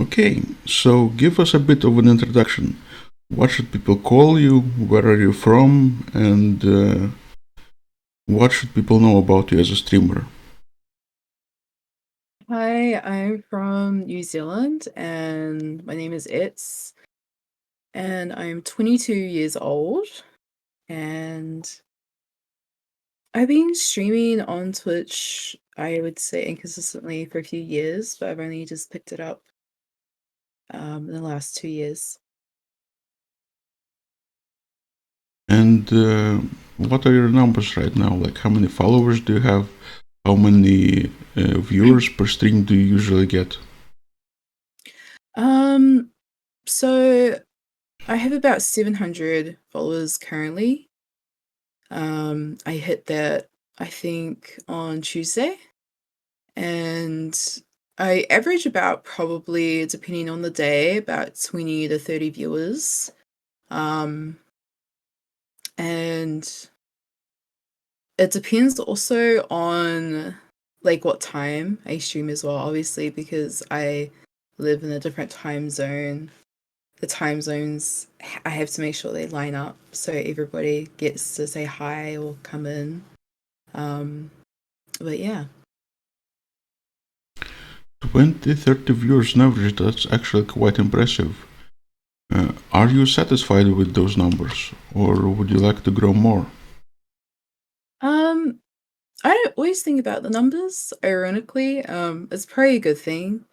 Okay, so give us a bit of an introduction. What should people call you? Where are you from? And what should people know about you as a streamer? Hi, I'm from New Zealand and my name is Itz and I'm 22 years old and I've been streaming on Twitch, I would say inconsistently for a few years, but I've only just picked it up in the last 2 years. And what are your numbers right now? Like, how many followers do you have? How many viewers per stream do you usually get? Um, so I have about 700 followers currently. I hit that I think on Tuesday. And I average about probably, depending on the day, about 20 to 30 viewers. Um, and it depends also on like what time I stream as well, obviously, because I live in a different time zone. The time zones, I have to make sure they line up so everybody gets to say hi or come in. Um, but yeah. 20, 30 viewers on average, that's actually quite impressive. Are you satisfied with those numbers, or would you like to grow more? Um, I don't always think about the numbers, ironically. It's probably a good thing.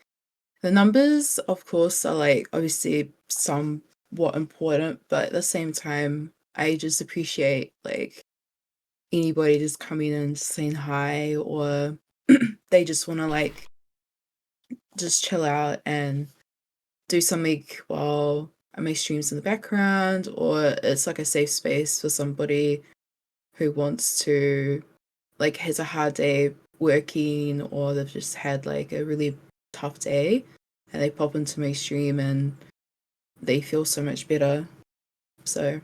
The numbers, of course, are like obviously somewhat important, but at the same time, I just appreciate like anybody just coming in saying hi or they just want to like just chill out and do something while I make streams in the background, or it's like a safe space for somebody who wants to like has a hard day working or they've just had like a really tough day and they pop into my stream and they feel so much better. So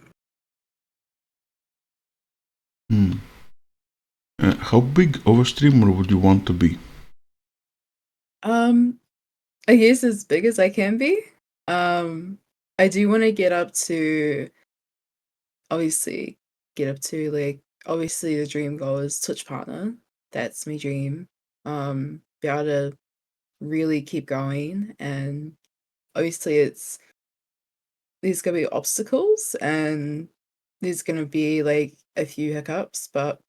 Hmm. How big of a streamer would you want to be? um I guess as big as I can be. Um I do want to get up to obviously get up to like obviously the dream goal is Twitch partner. That's my dream. Be able to really keep going and obviously there's gonna be obstacles and there's gonna be like a few hiccups, but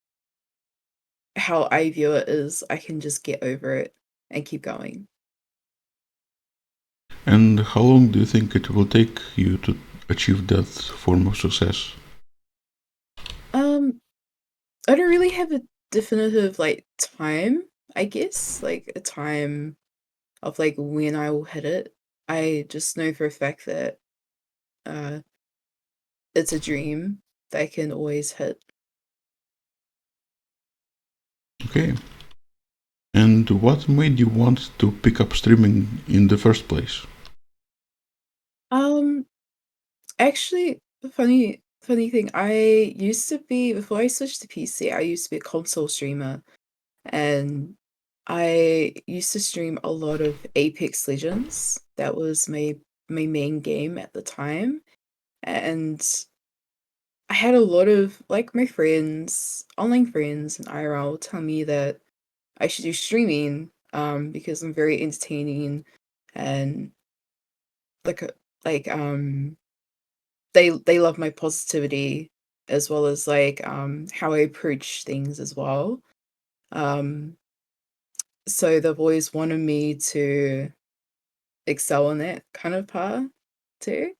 how I view it is I can just get over it and keep going. And how long do you think it will take you to achieve that form of success? Um, I don't really have a definitive like time, I guess, like a time of like when I will hit it. I just know for a fact that uh it's a dream that I can always hit. Okay. And what made you want to pick up streaming in the first place? Um, Actually, funny thing, I used to be before I switched to PC, I used to be a console streamer and I used to stream a lot of Apex Legends. That was my main game at the time. And I had a lot of like my friends, online friends and IRL tell me that I should do streaming because I'm very entertaining and like like they love my positivity as well as like how I approach things as well. Um so they've always wanted me to excel in that kind of part too.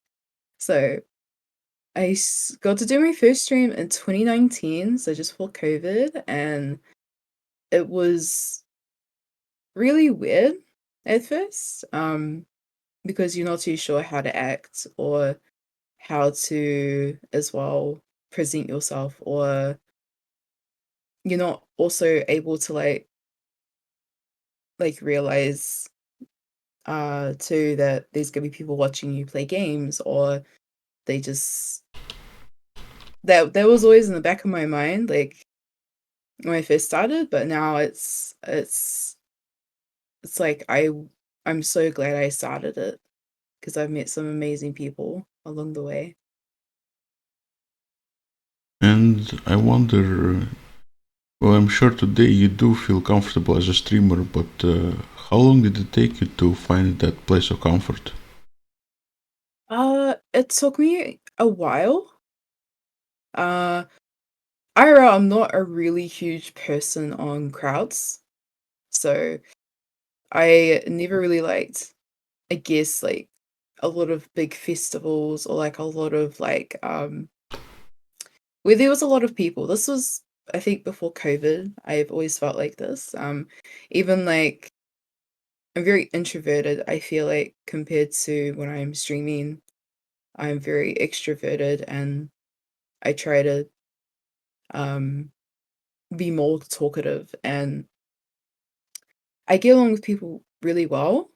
So got to do my first stream in 2019, so just before COVID, and it was really weird at first, because you're not too sure how to act or how to as well present yourself, or you're not also able to like realize too that there's gonna be people watching you play games or they just that was always in the back of my mind, like, when I first started, but now it's like I'm so glad I started it because I've met some amazing people along the way. And I wonder, well, I'm sure today you do feel comfortable as a streamer, but how long did it take you to find that place of comfort? It took me a while. Uh, I'm not a really huge person on crowds, so I never really liked, I guess, like a lot of big festivals or like a lot of where there was a lot of people. This was, I think, before COVID. I've always felt like this. Even like I'm very introverted, I feel like, compared to when I'm streaming. I'm very extroverted and I try to um be more talkative and I get along with people really well.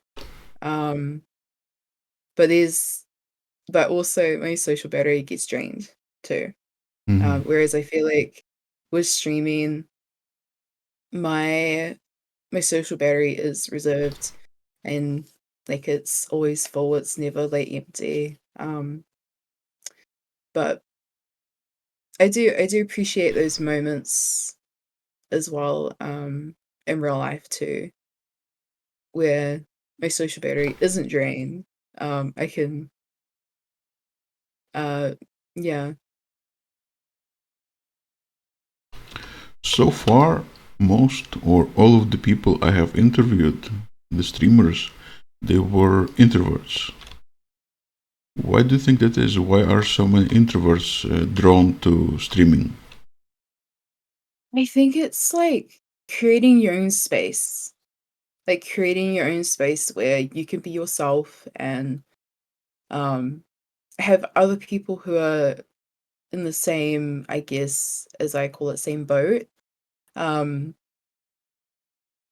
Um, but there's but also my social battery gets drained too. Mhm. Whereas I feel like with streaming, my my social battery is reserved and like it's always full, it's never like empty. But I do appreciate those moments as well, in real life too, where my social battery isn't drained. I can, uh, yeah. So far, most or all of the people I have interviewed, the streamers, they were introverts. Why do you think that is? Why are so many introverts drawn to streaming? I think it's like creating your own space, like creating your own space where you can be yourself and um, have other people who are in the same, I guess, as I call it, same boat. Um,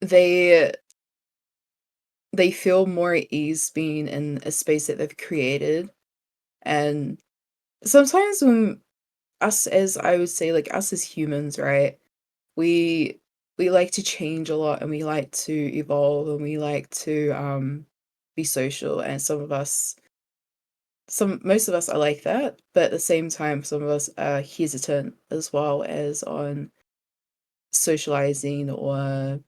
they they feel more at ease being in a space that they've created. And sometimes when us as I would say, like us as humans, right? We we like to change a lot and we like to evolve and we like to be social and some most of us are like that, but at the same time some of us are hesitant as well as on socializing or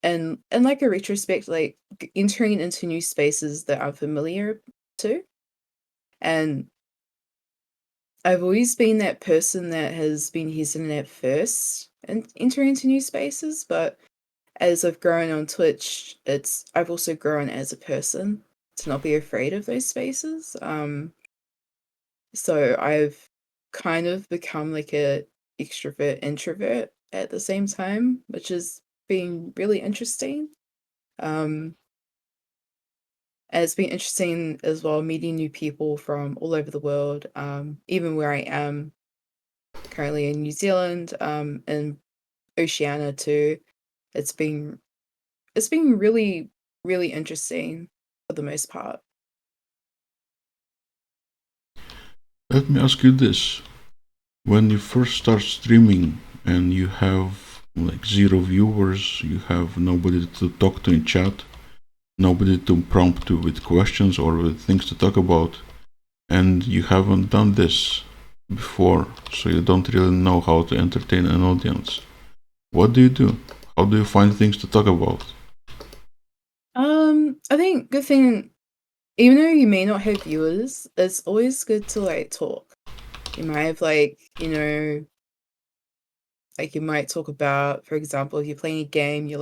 and like a retrospect, like entering into new spaces that I'm familiar to. And I've always been that person that has been hesitant at first and entering into new spaces, but as I've grown on Twitch, I've also grown as a person to not be afraid of those spaces. So I've kind of become like a extrovert introvert at the same time, which has been really interesting. Um, and it's been interesting as well meeting new people from all over the world, even where I am currently in New Zealand, and Oceania too. It's been it's been really, really interesting for the most part. Let me ask you this. When you first start streaming and you have like zero viewers, you have nobody to talk to in chat, nobody to prompt you with questions or with things to talk about, and you haven't done this before, so you don't really know how to entertain an audience. What do you do? How do you find things to talk about? I think good thing, even though you may not have viewers, it's always good to like talk. You might have like you might talk about, for example, if you're playing a game, you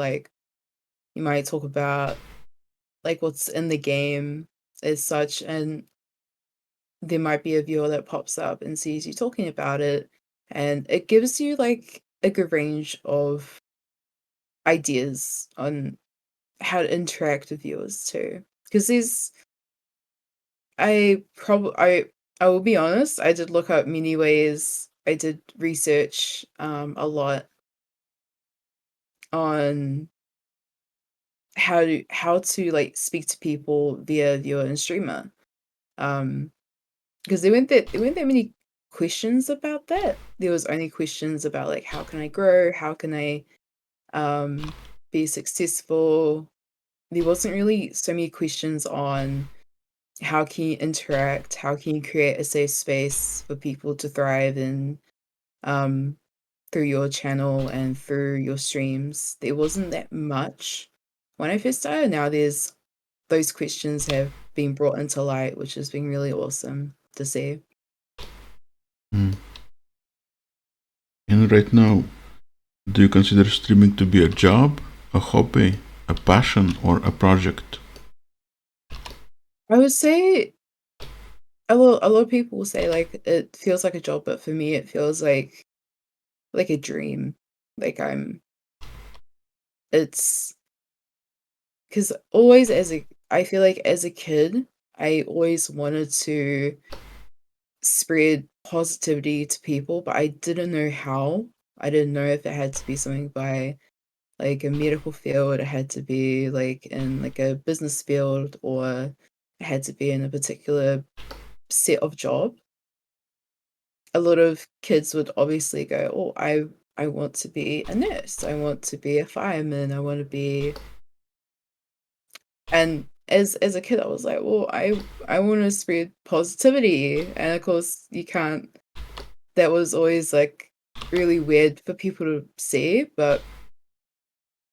might talk about like what's in the game as such, and there might be a viewer that pops up and sees you talking about it, and it gives you like a good range of ideas on how to interact with viewers too. Because there's I probably I will be honest, I did look up many ways. I did research a lot on how to like speak to people via viewer and streamer. Um because there weren't that many questions about that. There was only questions about like how can I grow? How can I be successful? there wasn't really so many questions on how can you interact, how can you create a safe space for people to thrive in, um, through your channel and through your streams. There wasn't that much when I first started. Now there's those questions have been brought into light, which has been really awesome to see. Mm. And right now, do you consider streaming to be a job, a hobby, a passion, or a project? I would say a lot of people will say like it feels like a job, but for me it feels like a dream. Like it's because always I feel like as a kid, I always wanted to spread positivity to people, but I didn't know how. I didn't know if it had to be something by like a medical field, it had to be like in like a business field, or it had to be in a particular set of job. A lot of kids would obviously go, "Oh, I want to be a nurse. I want to be a fireman. I want to be." And as a kid, I was like, "Well, I want to spread positivity." And of course, you can't. That was always like really weird for people to see, but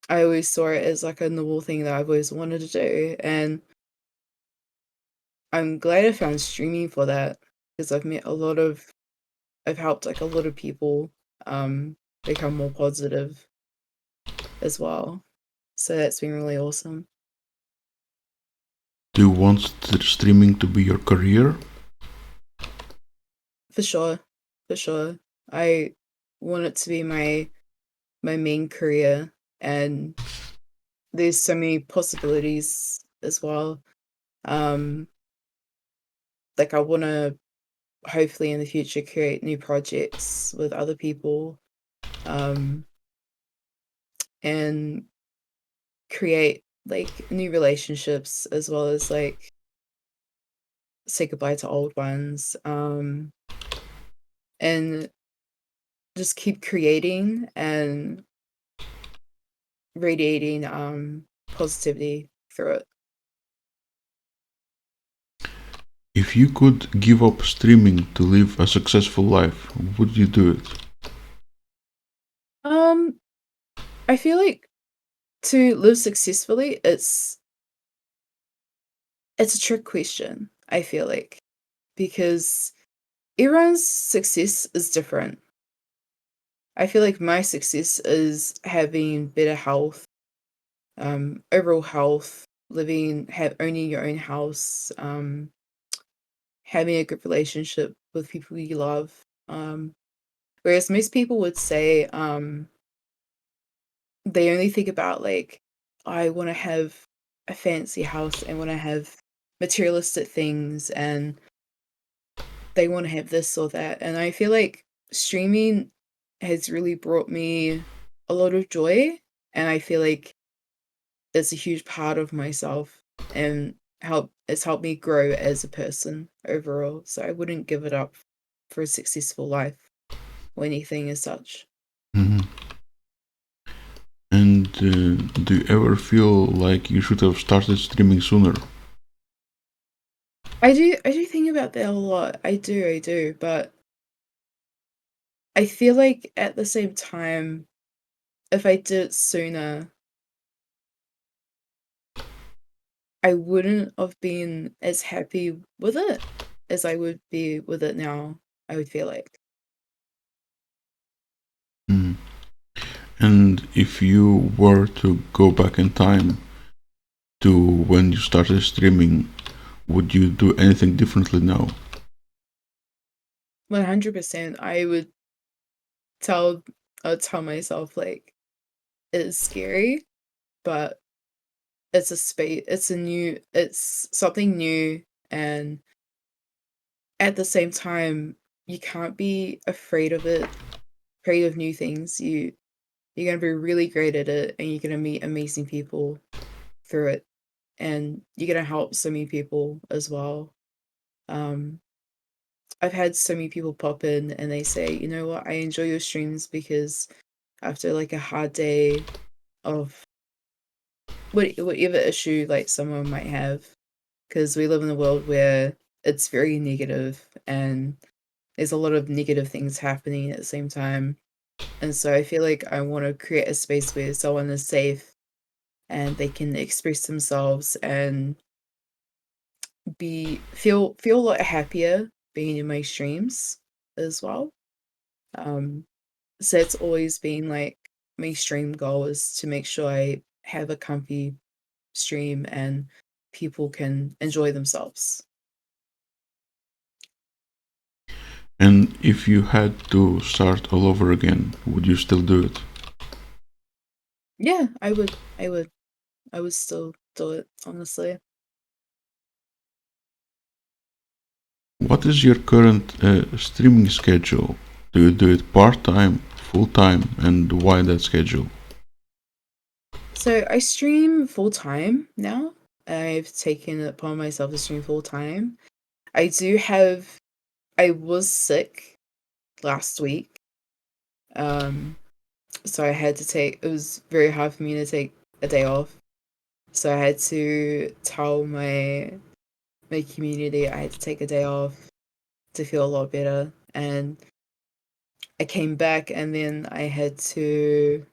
I always saw it as like a normal thing that I've always wanted to do. And I'm glad I found streaming for that because I've helped like a lot of people become more positive as well. So that's been really awesome. Do you want streaming to be your career? For sure. For sure. I want it to be my main career, and there's so many possibilities as well. Um like I want to hopefully in the future create new projects with other people, um and create like new relationships as well as like say goodbye to old ones, and just keep creating and radiating positivity through it. If you could give up streaming to live a successful life, would you do it? um I feel like to live successfully, it's a trick question, I feel like, because everyone's success is different. I feel like my success is having better health, overall health, owning your own house, having a good relationship with people you love. Um, Whereas most people would say, they only think about like, I want to have a fancy house and want to have materialistic things, and they want to have this or that. And I feel like streaming has really brought me a lot of joy, and I feel like it's a huge part of myself, and it's helped me grow as a person overall. So I wouldn't give it up for a successful life or anything as such. Mhm. And do you ever feel like you should have started streaming sooner? I do think about that a lot. I do, but I feel like at the same time, if I did it sooner, I wouldn't have been as happy with it as I would be with it now, I would feel like. Mm. And if you were to go back in time to when you started streaming, would you do anything differently now? 100%, I would tell tell myself like it is scary, but it's something new, and at the same time, you can't be afraid of it, afraid of new things. You're gonna be really great at it, and you're gonna meet amazing people through it, and you're gonna help so many people as well. Um, I've had so many people pop in and they say, "You know what? I enjoy your streams because after like a hard day of whatever issue like someone might have, because we live in a world where it's very negative and there's a lot of negative things happening at the same time. And so I feel like I want to create a space where someone is safe and they can express themselves and feel a lot happier being in my streams as well. Um, so it's always been like my stream goal is to make sure I have a comfy stream and people can enjoy themselves. And if you had to start all over again, would you still do it? Yeah, I would. I would still do it, honestly. What is your current streaming schedule? Do you do it part-time, full-time, and why that schedule? So I stream full time now. I've taken it upon myself to stream full time. I was sick last week. Um, so I had to take it was very hard for me to take a day off. So I had to tell my community I had to take a day off to feel a lot better. And I came back and then I had to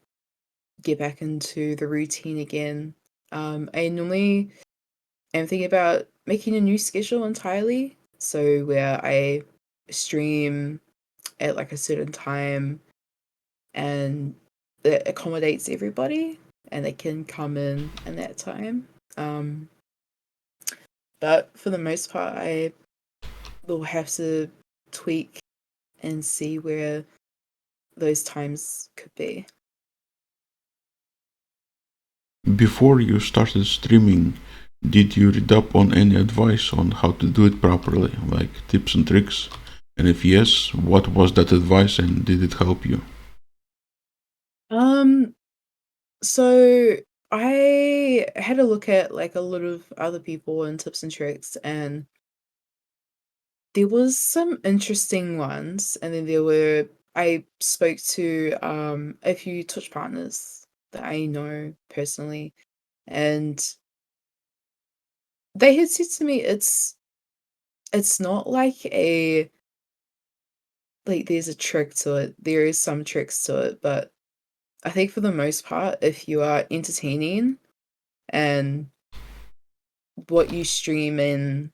get back into the routine again. I normally am thinking about making a new schedule entirely. So where I stream at like a certain time and it accommodates everybody and they can come in that time. But for the most part, I will have to tweak and see where those times could be. Before you started streaming, did you read up on any advice on how to do it properly, like tips and tricks? And if yes, what was that advice and did it help you? Um, so I had a look at like a lot of other people and tips and tricks, and there was some interesting ones, and then I spoke to a few Twitch partners that I know personally, and they had said to me it's not like there's a trick to it. There is some tricks to it, but I think for the most part, if you are entertaining and what you stream in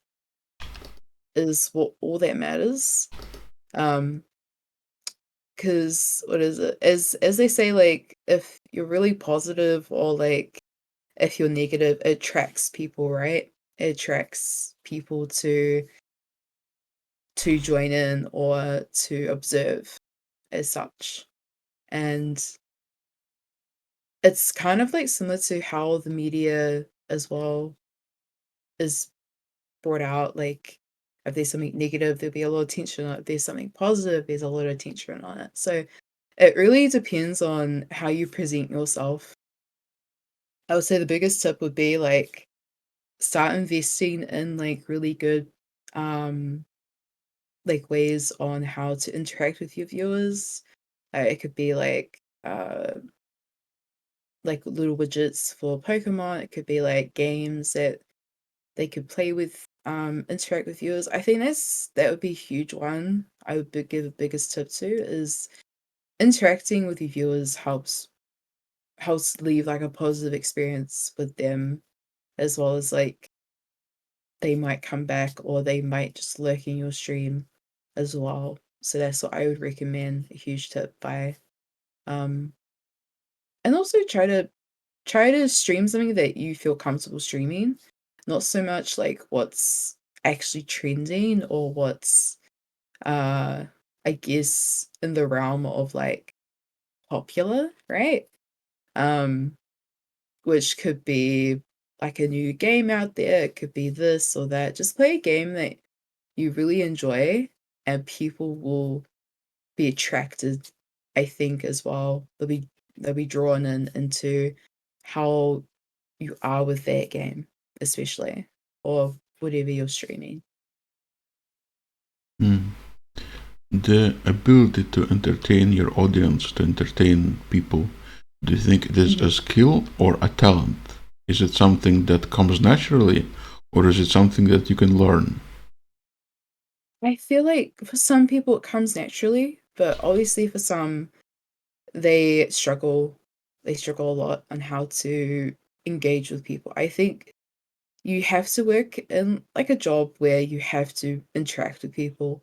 is what all that matters. Um, because what is it? As they say, like if you're really positive or like if you're negative, it attracts people, right? It attracts people to join in or to observe as such. And it's kind of like similar to how the media as well is brought out. Like if there's something negative, there'll be a lot of tension on it. If there's something positive, there's a lot of tension on it. So it really depends on how you present yourself. I would say the biggest tip would be like start investing in like really good um like ways on how to interact with your viewers. It could be like little widgets for Pokemon. It could be like games that they could play with, interact with viewers. I think that would be a huge one. I would give the biggest tip to is interacting with your viewers helps leave like a positive experience with them, as well as like they might come back or they might just lurk in your stream as well. So that's what I would recommend, a huge tip by um and also try to stream something that you feel comfortable streaming, not so much like what's actually trending or what's uh I guess in the realm of like popular, right? Um which could be like a new game out there, it could be this or that. Just play a game that you really enjoy and people will be attracted, I think, as well. They'll be drawn into how you are with that game, especially, or whatever you're streaming. Hmm. The ability to entertain your audience, to entertain people, do you think it is Mhm. a skill or a talent? Is it something that comes naturally, or is it something that you can learn? I feel like for some people it comes naturally, but obviously for some they struggle. They struggle a lot on how to engage with people. I think you have to work in like a job where you have to interact with people.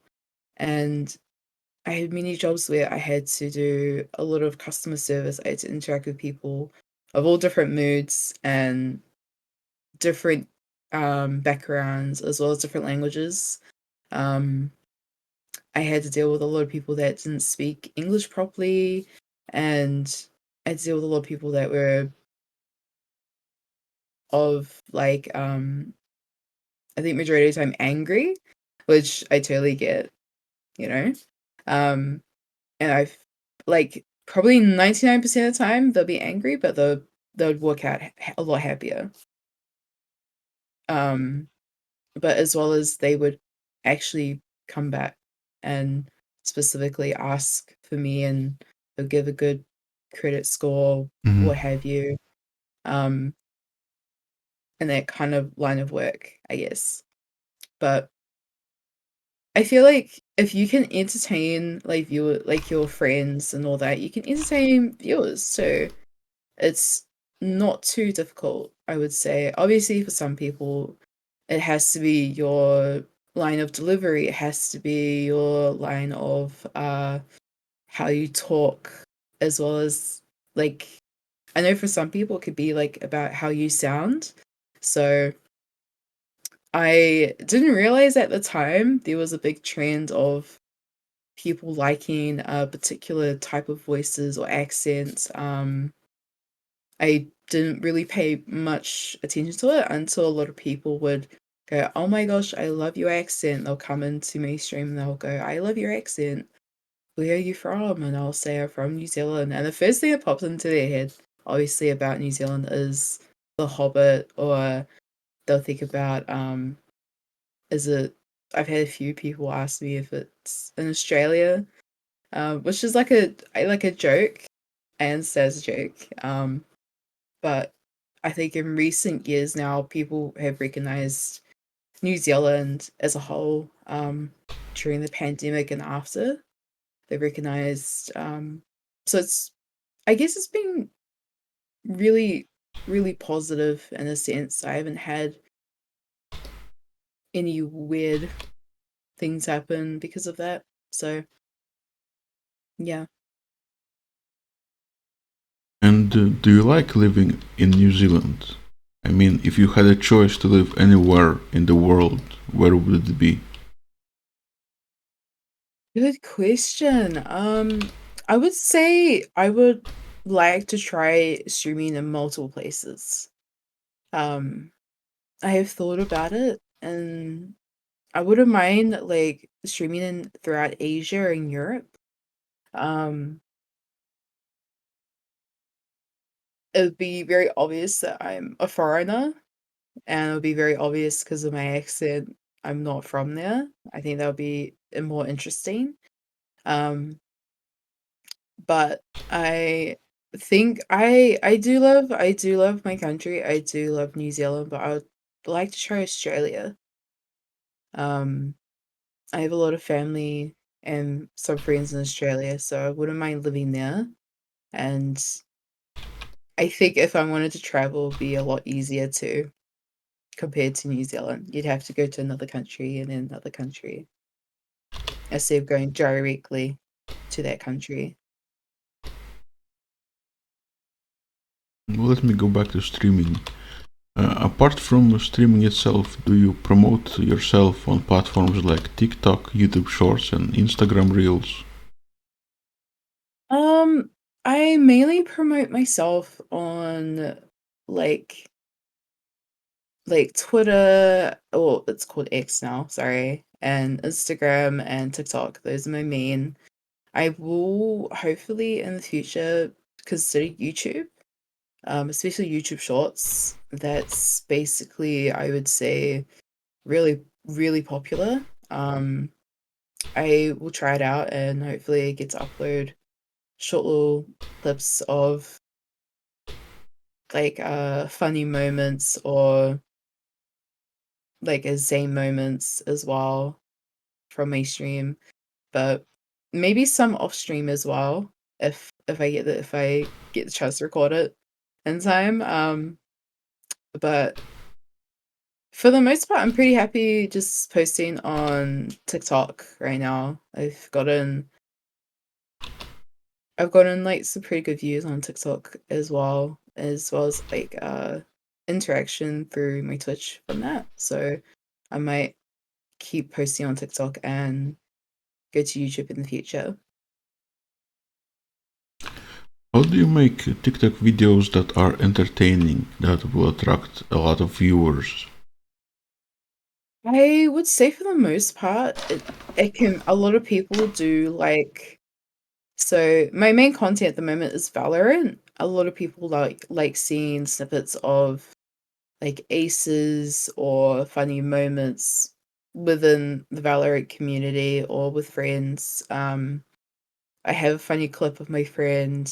And I had many jobs where I had to do a lot of customer service. I had to interact with people of all different moods and different backgrounds as well as different languages. Um, I had to deal with a lot of people that didn't speak English properly, and I had to deal with a lot of people that were of like I think majority of the time angry, which I totally get, you know. Um, and I've like probably 99% of the time they'll be angry, but they'll work out a lot happier. Um, but as well as they would actually come back and specifically ask for me, and they'll give a good credit score, Mm-hmm. what have you, um, in that kind of line of work, I guess. But I feel like if you can entertain like your friends and all that, you can entertain viewers. So it's not too difficult, I would say. Obviously, for some people, it has to be your line of delivery. It has to be your line of how you talk, as well as like I know for some people it could be like about how you sound. So I didn't realize at the time there was a big trend of people liking a particular type of voices or accents. I didn't really pay much attention to it until a lot of people would go, "Oh my gosh, I love your accent." They'll come into my stream and they'll go, "I love your accent. Where are you from?" And I'll say I'm from New Zealand. And the first thing that pops into their head, obviously, about New Zealand is The Hobbit, or they'll think about is it I've had a few people ask me if it's in Australia, which is like a joke. I understand as a joke. But I think in recent years now, people have recognized New Zealand as a whole, during the pandemic and after. They've recognized, so it's, I guess it's been really, really positive in a sense. I haven't had any weird things happen because of that. So, yeah. And do you like living in New Zealand? I mean, if you had a choice to live anywhere in the world, where would it be? Good question. I would say I would like to try streaming in multiple places. Um, I have thought about it, and I wouldn't mind like streaming in throughout Asia and Europe. Um, it would be very obvious that I'm a foreigner, and it would be very obvious because of my accent. I'm not from there. I think that would be more interesting. Um, but I think I do love my country. I do love New Zealand, but I would like to try Australia. Um, I have a lot of family and some friends in Australia, so I wouldn't mind living there. And I think if I wanted to travel, it'd be a lot easier too compared to New Zealand. You'd have to go to another country and then another country instead of going directly to that country. Well, let me go back to streaming. Apart from streaming itself, do you promote yourself on platforms like TikTok, YouTube Shorts, and Instagram Reels? Um, I mainly promote myself on like Twitter, or it's called X now, sorry, and Instagram and TikTok. Those are my main. I will hopefully in the future consider YouTube, especially YouTube Shorts. That's basically, I would say, really, really popular. I will try it out and hopefully get to upload short little clips of like funny moments or like insane moments as well from my stream, but maybe some off stream as well if I get the chance to record it in time. But for the most part, I'm pretty happy just posting on TikTok right now. I've gotten like some pretty good views on TikTok as well as like interaction through my Twitch from that. So I might keep posting on TikTok and go to YouTube in the future. How do you make TikTok videos that are entertaining, that will attract a lot of viewers? I would say for the most part, it can a lot of people do like so my main content at the moment is Valorant. A lot of people like seeing snippets of like aces or funny moments within the Valorant community or with friends. I have a funny clip of my friend.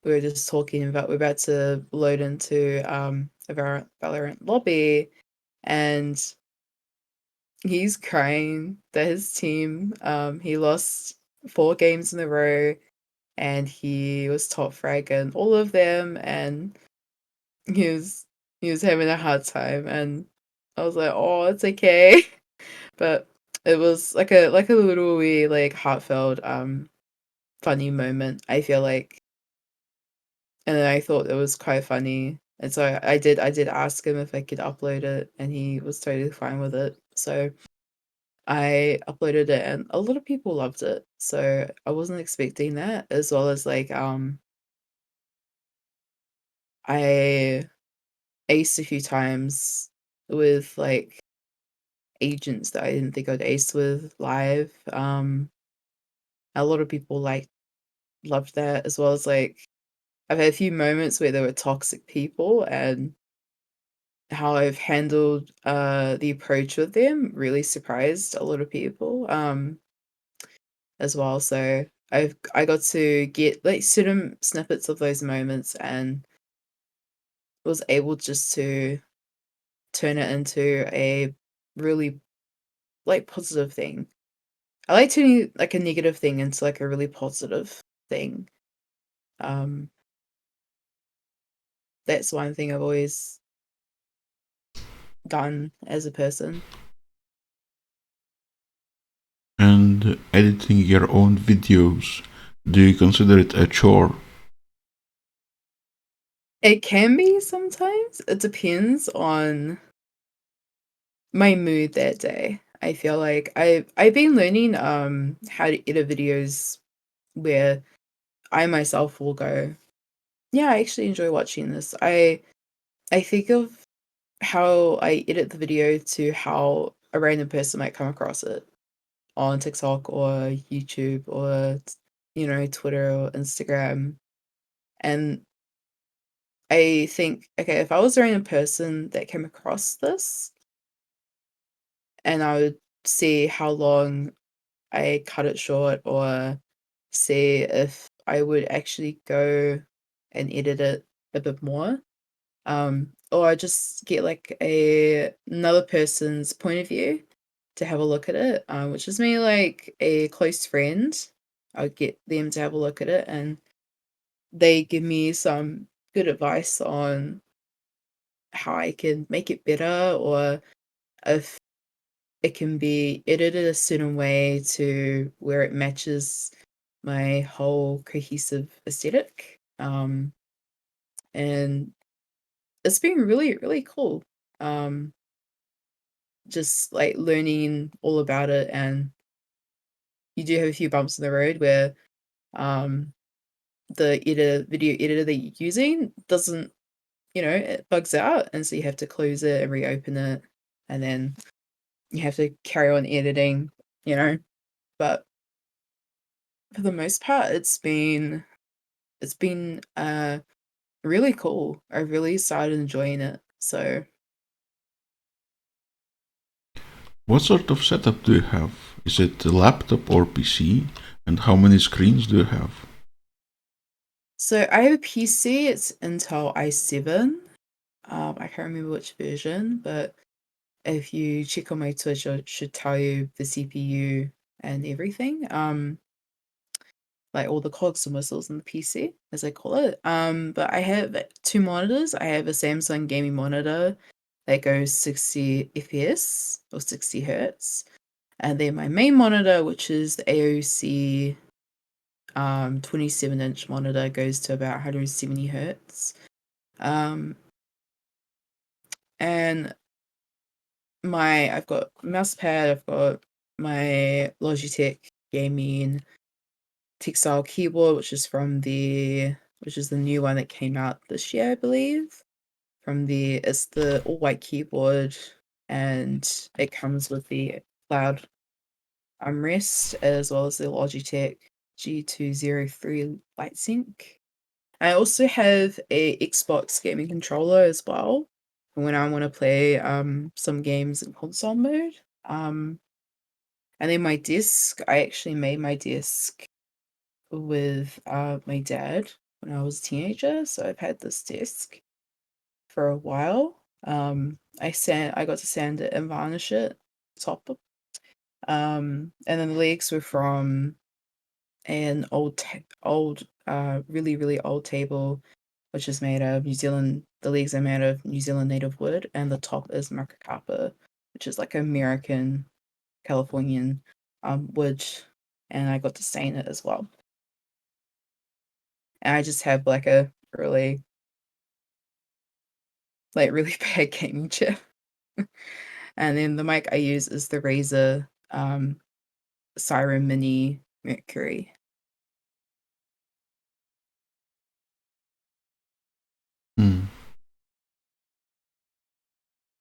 We were just talking about we're about to load into a Valorant lobby, and he's crying that his team he lost 4 games in a row and he was top frag in all of them, and he was he was having a hard time, and I was like, "Oh, it's okay." But it was like a little wee, like, heartfelt, funny moment, I feel like, and then I thought it was quite funny, and so I did ask him if I could upload it, and he was totally fine with it, so I uploaded it, and a lot of people loved it, so I wasn't expecting that, as well as, like, I aced a few times with, like, agents that I didn't think I'd ace with live. A lot of people loved that, as well as like I've had a few moments where there were toxic people, and how I've handled the approach with them really surprised a lot of people as well. So I got to get like certain snippets of those moments and was able just to turn it into a really like positive thing. I like turning like a negative thing into like a really positive thing. Um, that's one thing I've always done as a person. And editing your own videos, do you consider it a chore? It can be sometimes. It depends on my mood that day. I feel like I've been learning how to edit videos where I myself will go, yeah, I actually enjoy watching this. I think of how I edit the video to how a random person might come across it on TikTok or YouTube or Twitter or Instagram. And I think, okay, if I was a random person that came across this and I would see how long I cut it short or see if I would actually go and edit it a bit more. Or just get like another person's point of view to have a look at it, which is me like a close friend. I would get them to have a look at it and they give me some good advice on how I can make it better or if it can be edited a certain way to where it matches my whole cohesive aesthetic. And it's been really, really cool. Um, just like learning all about it, and you do have a few bumps in the road where um the video editor that you're using doesn't, it bugs out, and so you have to close it and reopen it, and then you have to carry on editing, you know. But for the most part, it's been really cool. I really started enjoying it. So What sort of setup do you have? Is it a laptop or PC? And how many screens do you have? So I have a PC, it's Intel i7. I can't remember which version, but if you check on my Twitch, it should tell you the CPU and everything. Like all the cogs and whistles in the PC, as I call it. But I have two monitors. I have a Samsung gaming monitor that goes 60 FPS or 60 hertz. And then my main monitor, which is the AOC 27-inch monitor, goes to about 170 hertz. Um, and I've got mouse pad, I've got my Logitech gaming textile keyboard, which is the new one that came out this year, I believe. It's the all white keyboard, and it comes with the cloud armrest as well as the Logitech G203 LightSync. I also have a Xbox gaming controller as well for when I want to play some games in console mode. And then my desk, I actually made my desk with my dad when I was a teenager, so I've had this desk for a while. I got to sand it and varnish it top. And then the legs were from an really, really old table, which is made of New Zealand. The legs are made of New Zealand native wood, and the top is Macacapa, which is like American Californian wood, and I got to stain it as well. And I just have like a really, really bad gaming chair. And then the mic I use is the Razer Siren Mini Mercury. Hmm.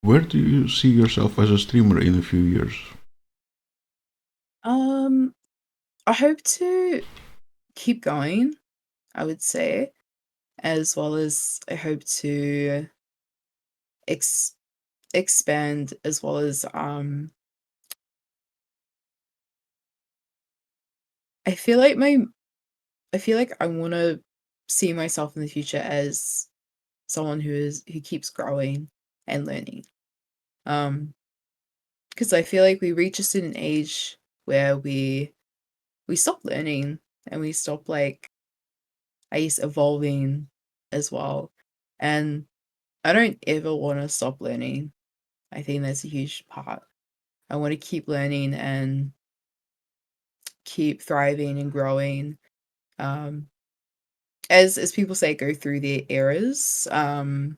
Where do you see yourself as a streamer in a few years? I hope to keep going, I would say, as well as I hope to expand, as well as I feel like I want to see myself in the future as someone who keeps growing and learning. Because I feel like we reach a certain age where we stop learning and we stop, like, I guess, evolving as well. And I don't ever want to stop learning. I think that's a huge part. I want to keep learning and keep thriving and growing. Um, as people say, go through their eras. And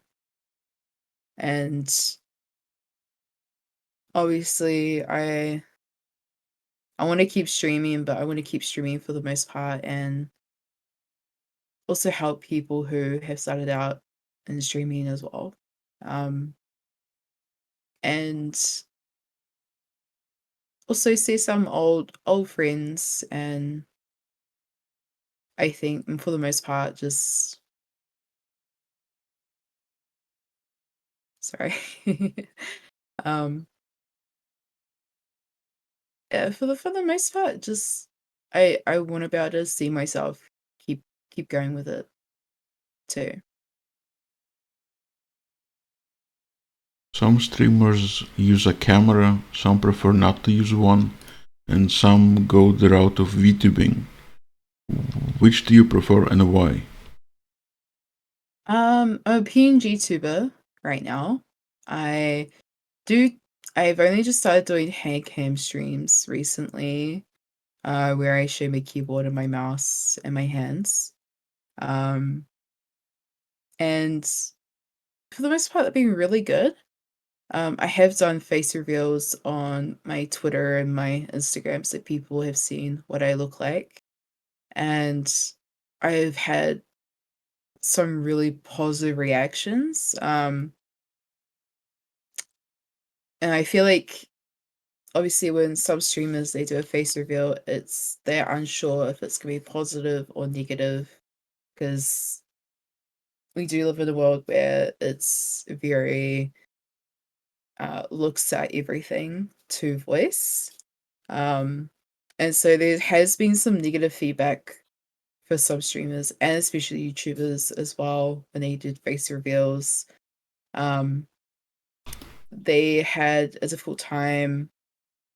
obviously, I want to keep streaming, but I want to keep streaming for the most part, and also help people who have started out in streaming as well. Um, and also see some old friends, and I think for the most part just sorry. um yeah, for the most part, just I want to be able to see myself keep going with it too. Some streamers use a camera, some prefer not to use one, and some go the route of VTubing. Which do you prefer and why? I'm a PNG tuber right now. I do I've only just started doing hand cam streams recently, where I show my keyboard and my mouse and my hands. Um, and for the most part, they've been really good. I have done face reveals on my Twitter and my Instagram so people have seen what I look like. And I've had some really positive reactions. And I feel like obviously when some streamers they do a face reveal, they're unsure if it's gonna be positive or negative because we do live in a world where it's very looks at everything to voice. Um, and so there has been some negative feedback for some streamers and especially YouTubers as well when they did face reveals. Um, they had a difficult time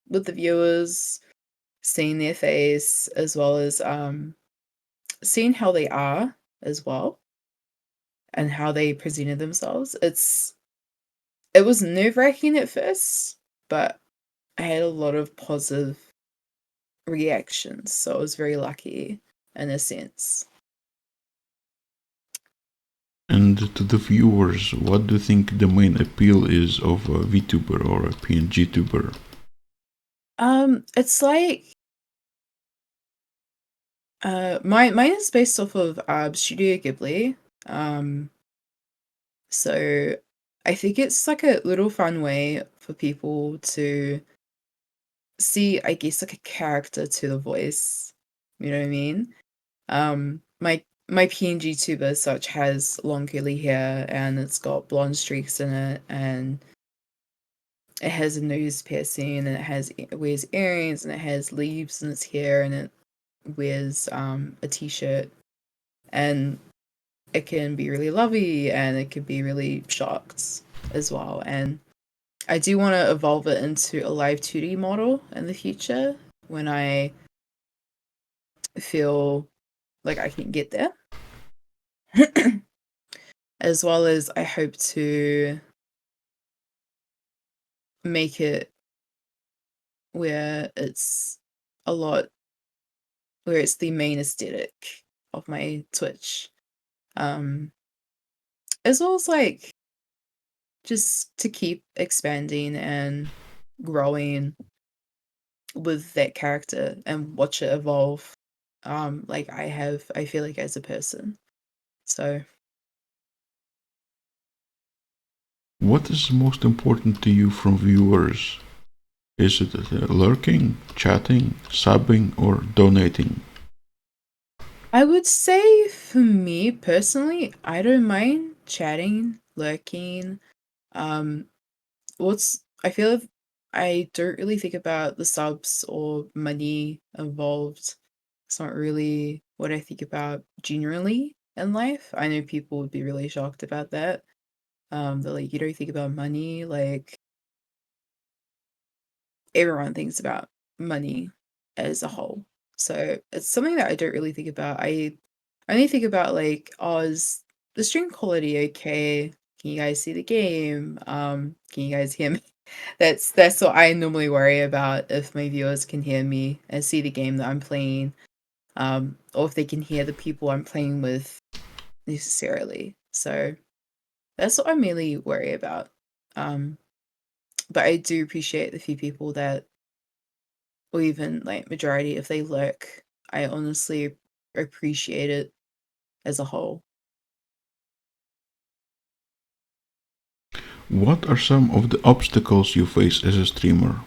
with the viewers seeing their face as well as seeing how they are as well and how they presented themselves. It was nerve-wracking at first, but I had a lot of positive reactions, so I was very lucky in a sense. And to the viewers, what do you think the main appeal is of a VTuber or a PNG tuber? It's like mine is based off of Studio Ghibli. So I think it's like a little fun way for people to see, I guess, like a character to the voice. You know what I mean? My PNG tuber as such has long curly hair and it's got blonde streaks in it and it has a nose piercing and it wears earrings and it has leaves in its hair and it wears a t-shirt and it can be really lovey and it can be really shocked as well. And I do want to evolve it into a live 2D model in the future when I feel like I can get there. As well as I hope to make it where it's a lot where it's the main aesthetic of my Twitch. As well as like just to keep expanding and growing with that character and watch it evolve like I feel like as a person. So What is most important to you from viewers? Is it lurking, chatting, subbing, or donating? I would say for me personally, I don't mind chatting, lurking. Um, I feel like I don't really think about the subs or money involved. It's not really what I think about generally in life. I know people would be really shocked about that. They're like, you don't think about money, like everyone thinks about money as a whole. So it's something that I don't really think about. I only think about like, oh, is the stream quality okay? Can you guys see the game? Can you guys hear me? That's what I normally worry about if my viewers can hear me and see the game that I'm playing, or if they can hear the people I'm playing with necessarily. So that's what I mainly worry about. Um, but I do appreciate the few people that or even like majority if they lurk. I honestly appreciate it as a whole. What are some of the obstacles you face as a streamer?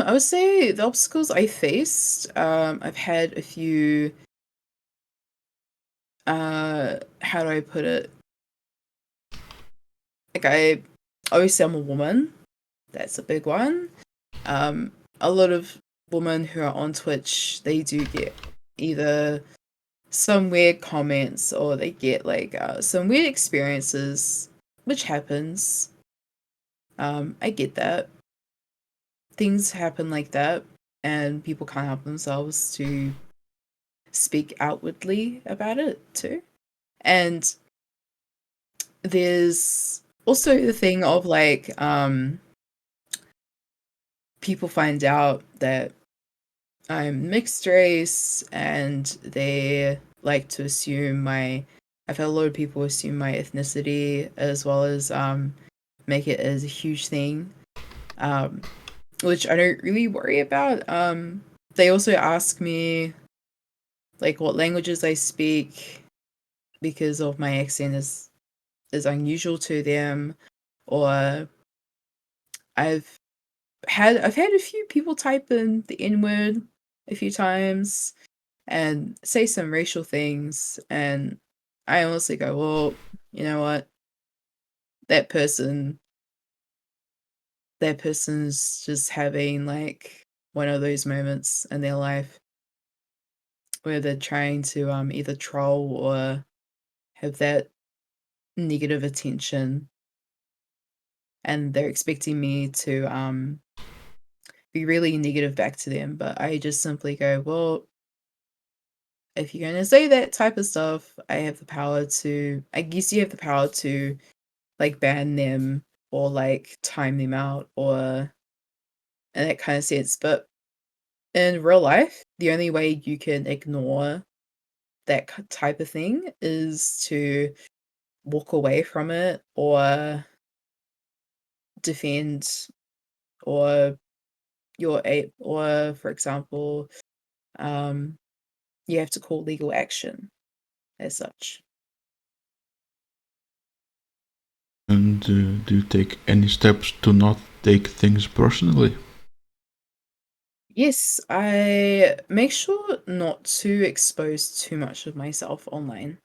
I would say the obstacles I faced, I've had a few how do I put it? Like obviously I'm a woman. That's a big one. A lot of women who are on Twitch, they do get either some weird comments or they get like some weird experiences, which happens. I get that. Things happen like that, and people can't help themselves to speak outwardly about it too. And there's also the thing of like people find out that I'm mixed race and they like to assume I've had a lot of people assume my ethnicity as well as make it as a huge thing. Which I don't really worry about. They also ask me like what languages I speak because of my accent is unusual to them, or I've I've had a few people type in the N word a few times and say some racial things, and I honestly go, well, you know what, that person that person's just having like one of those moments in their life. where they're trying to either troll or have that negative attention, and they're expecting me to be really negative back to them, but I just simply go, well, if you're gonna say that type of stuff, I have the power to, I guess you have the power to like ban them or like time them out or in that kind of sense. But in real life, the only way you can ignore that type of thing is to walk away from it or defend or or for example, um, you have to call legal action as such. And do you take any steps to not take things personally? Yes, I make sure not to expose too much of myself online.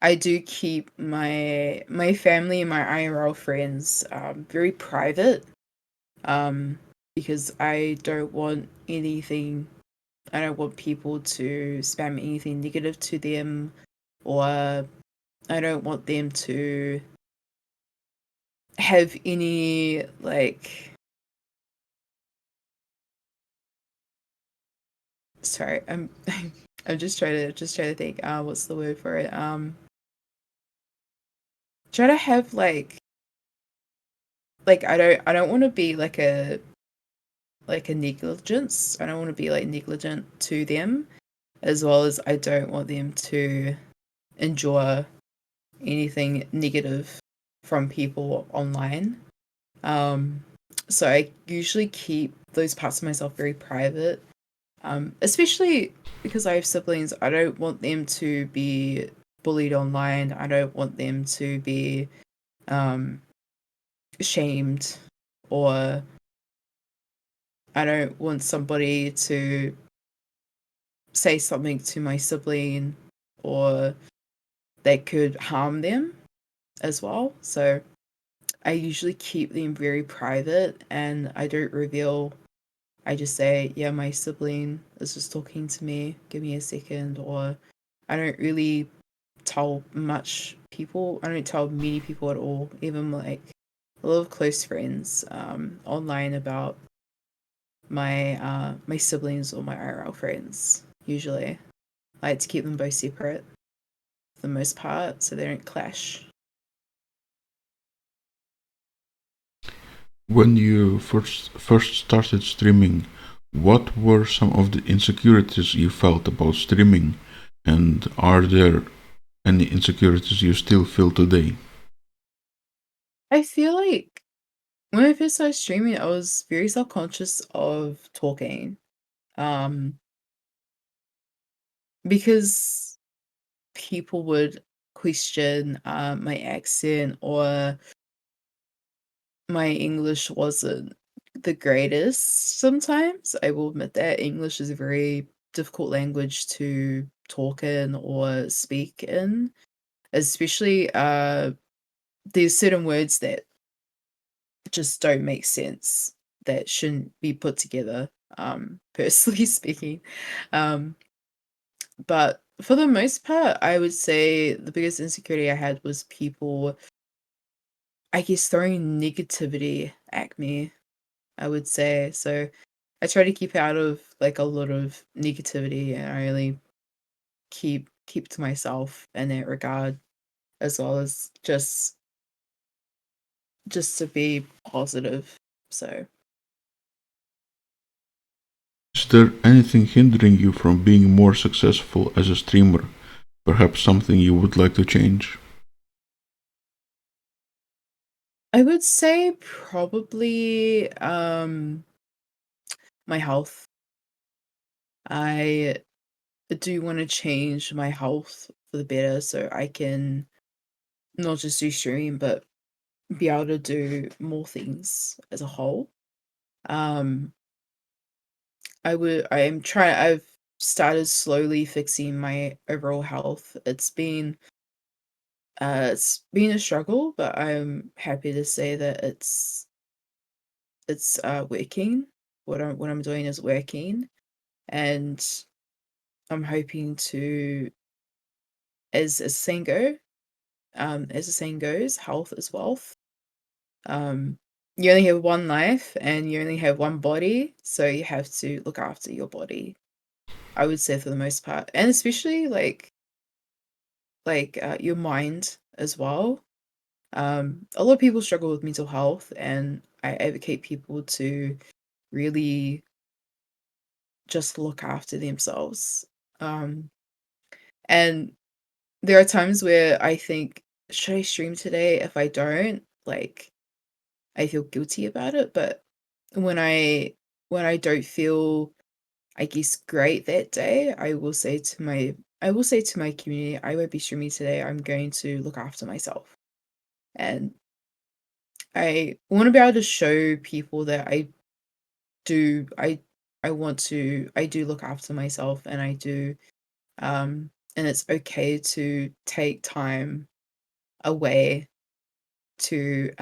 I do keep my family and my IRL friends very private um, because I don't want people to spam anything negative to them, or I don't want them to have any like. Sorry, I'm I'm just trying to think. What's the word for it? Try to have like I don't want to be like a negligence. I don't want to be like negligent to them, as well as I don't want them to endure anything negative from people online. Um, so I usually keep those parts of myself very private, especially because I have siblings. I don't want them to be bullied online. I don't want them to be um, shamed, or I don't want somebody to say something to my sibling or that could harm them as well. So I usually keep them very private and I don't reveal. I just say, yeah, my sibling is just talking to me, give me a second. Or I don't really tell I don't tell many people at all, even like a lot of close friends online about my siblings or my IRL friends. Usually I like to keep them both separate for the most part so they don't clash. When you first started streaming, what were some of the insecurities you felt about streaming, and are there any insecurities you still feel today? I feel like when I first started streaming, I was very self-conscious of talking. Um, because people would question my accent or my English wasn't the greatest sometimes. I will admit that English is a very difficult language to talk in or speak in, especially there's certain words that just don't make sense that shouldn't be put together, personally speaking. Um, but for the most part, I would say the biggest insecurity I had was people, I guess, throwing negativity at me, I would say. So I try to keep out of like a lot of negativity and I really keep to myself in that regard, as well as just to be positive. So Is there anything hindering you from being more successful as a streamer? Perhaps something you would like to change? I would say probably my health. I do want to change my health for the better so I can not just do streaming but be able to do more things as a whole. Um I've started slowly fixing my overall health. It's been a struggle, but I'm happy to say that it's working. What I'm doing is working, and I'm hoping to, as a saying go, as the saying goes, health is wealth. Um, you only have one life and you only have one body, so you have to look after your body. I would say for the most part, and especially your mind as well. A lot of people struggle with mental health, and I advocate people to really just look after themselves. Um, and there are times where I think, should I stream today? If I don't, I feel guilty about it. But when I when I don't feel, I guess, great that day, I will say to my community, I won't be streaming today. I'm going to look after myself. And I want to be able to show people that do I I do look after myself, and I do, and it's okay to take time away to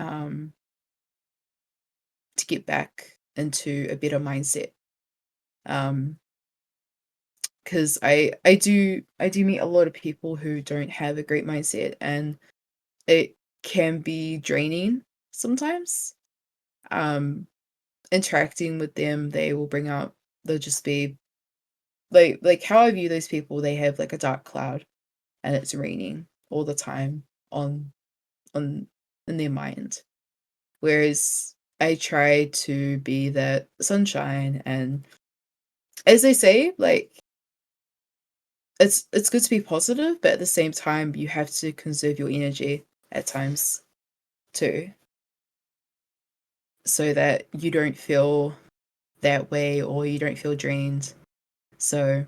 get back into a better mindset. Um, because I do meet a lot of people who don't have a great mindset, and it can be draining sometimes. Um, Interacting with them, they'll just be how I view those people, they have like a dark cloud and it's raining all the time on on in their mind. Whereas I try to be that sunshine, and as they say, it's good to be positive, but at the same time you have to conserve your energy at times too, so that you don't feel that way or you don't feel drained. So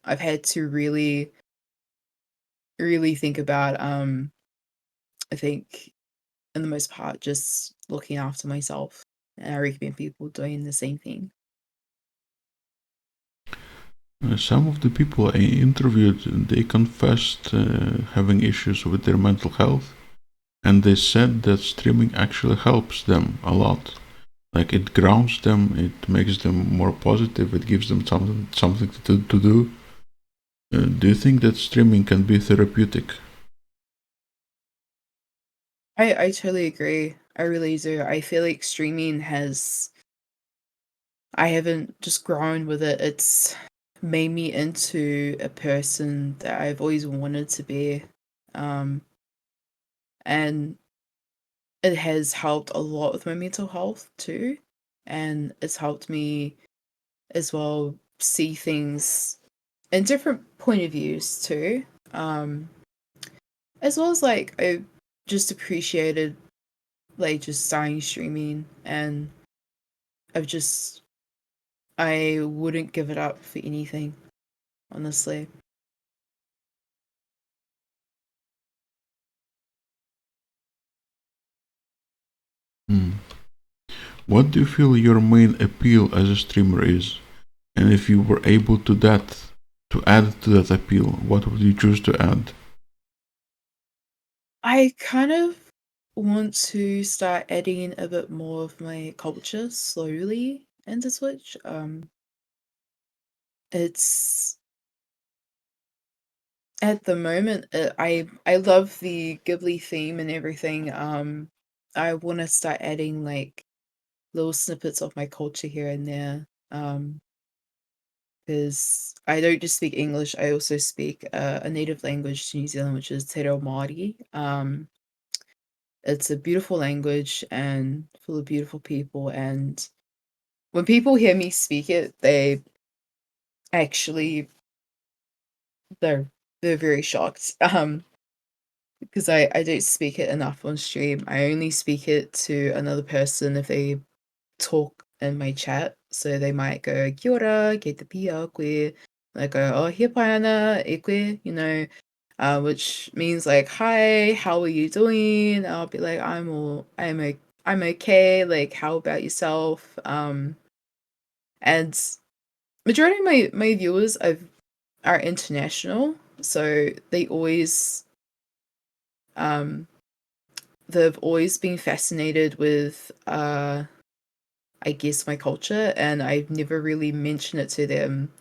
I've had to really think about, I think, in the most part, just looking after myself. And I recommend people doing the same thing. Some of the people I interviewed, they confessed having issues with their mental health, and they said that streaming actually helps them a lot. Like it grounds them, it makes them more positive, it gives them something to do. Do you think that streaming can be therapeutic? I totally agree. I really do. I feel like streaming has I haven't just grown with it. It's made me into a person that I've always wanted to be. Um, and it has helped a lot with my mental health too. And it's helped me as well see things in different point of views too. Um, as well as I just appreciated just starting streaming, and I've just I wouldn't give it up for anything, honestly. Hmm. What do you feel your main appeal as a streamer is? And if you were able to add to that appeal, what would you choose to add? I kind of want to start adding a bit more of my culture slowly into Twitch. It's At the moment, I love the Ghibli theme and everything. I want to start adding little snippets of my culture here and there. Because I don't just speak English, I also speak a native language to New Zealand, which is Te Reo Māori. It's a beautiful language and full of beautiful people. And when people hear me speak it, actually they're they're very shocked. Because I don't speak it enough on stream. I only speak it to another person if they talk in my chat. So they might go, Kia ora, kei te pia koe. And I go, oh, he pai ana, e koe, which means like, hi, how are you doing? And I'll be like, I'm okay. Like, how about yourself? And majority of my viewers are international, so um they've always been fascinated with I guess my culture, and I've never really mentioned it to them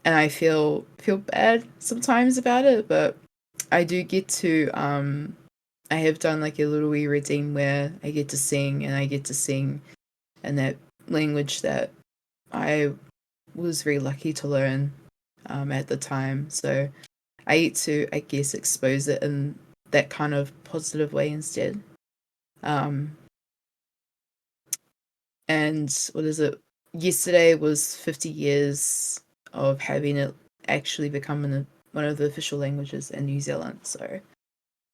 and I feel bad sometimes about it, but I do get to I have done like a little wee redeem where I get to sing, and I get to sing in that language that I was very lucky to learn at the time. So I get to, I guess, expose it in that kind of positive way instead. Um, and what is it? Yesterday was 50 years of having it actually become one of the official languages in New Zealand. So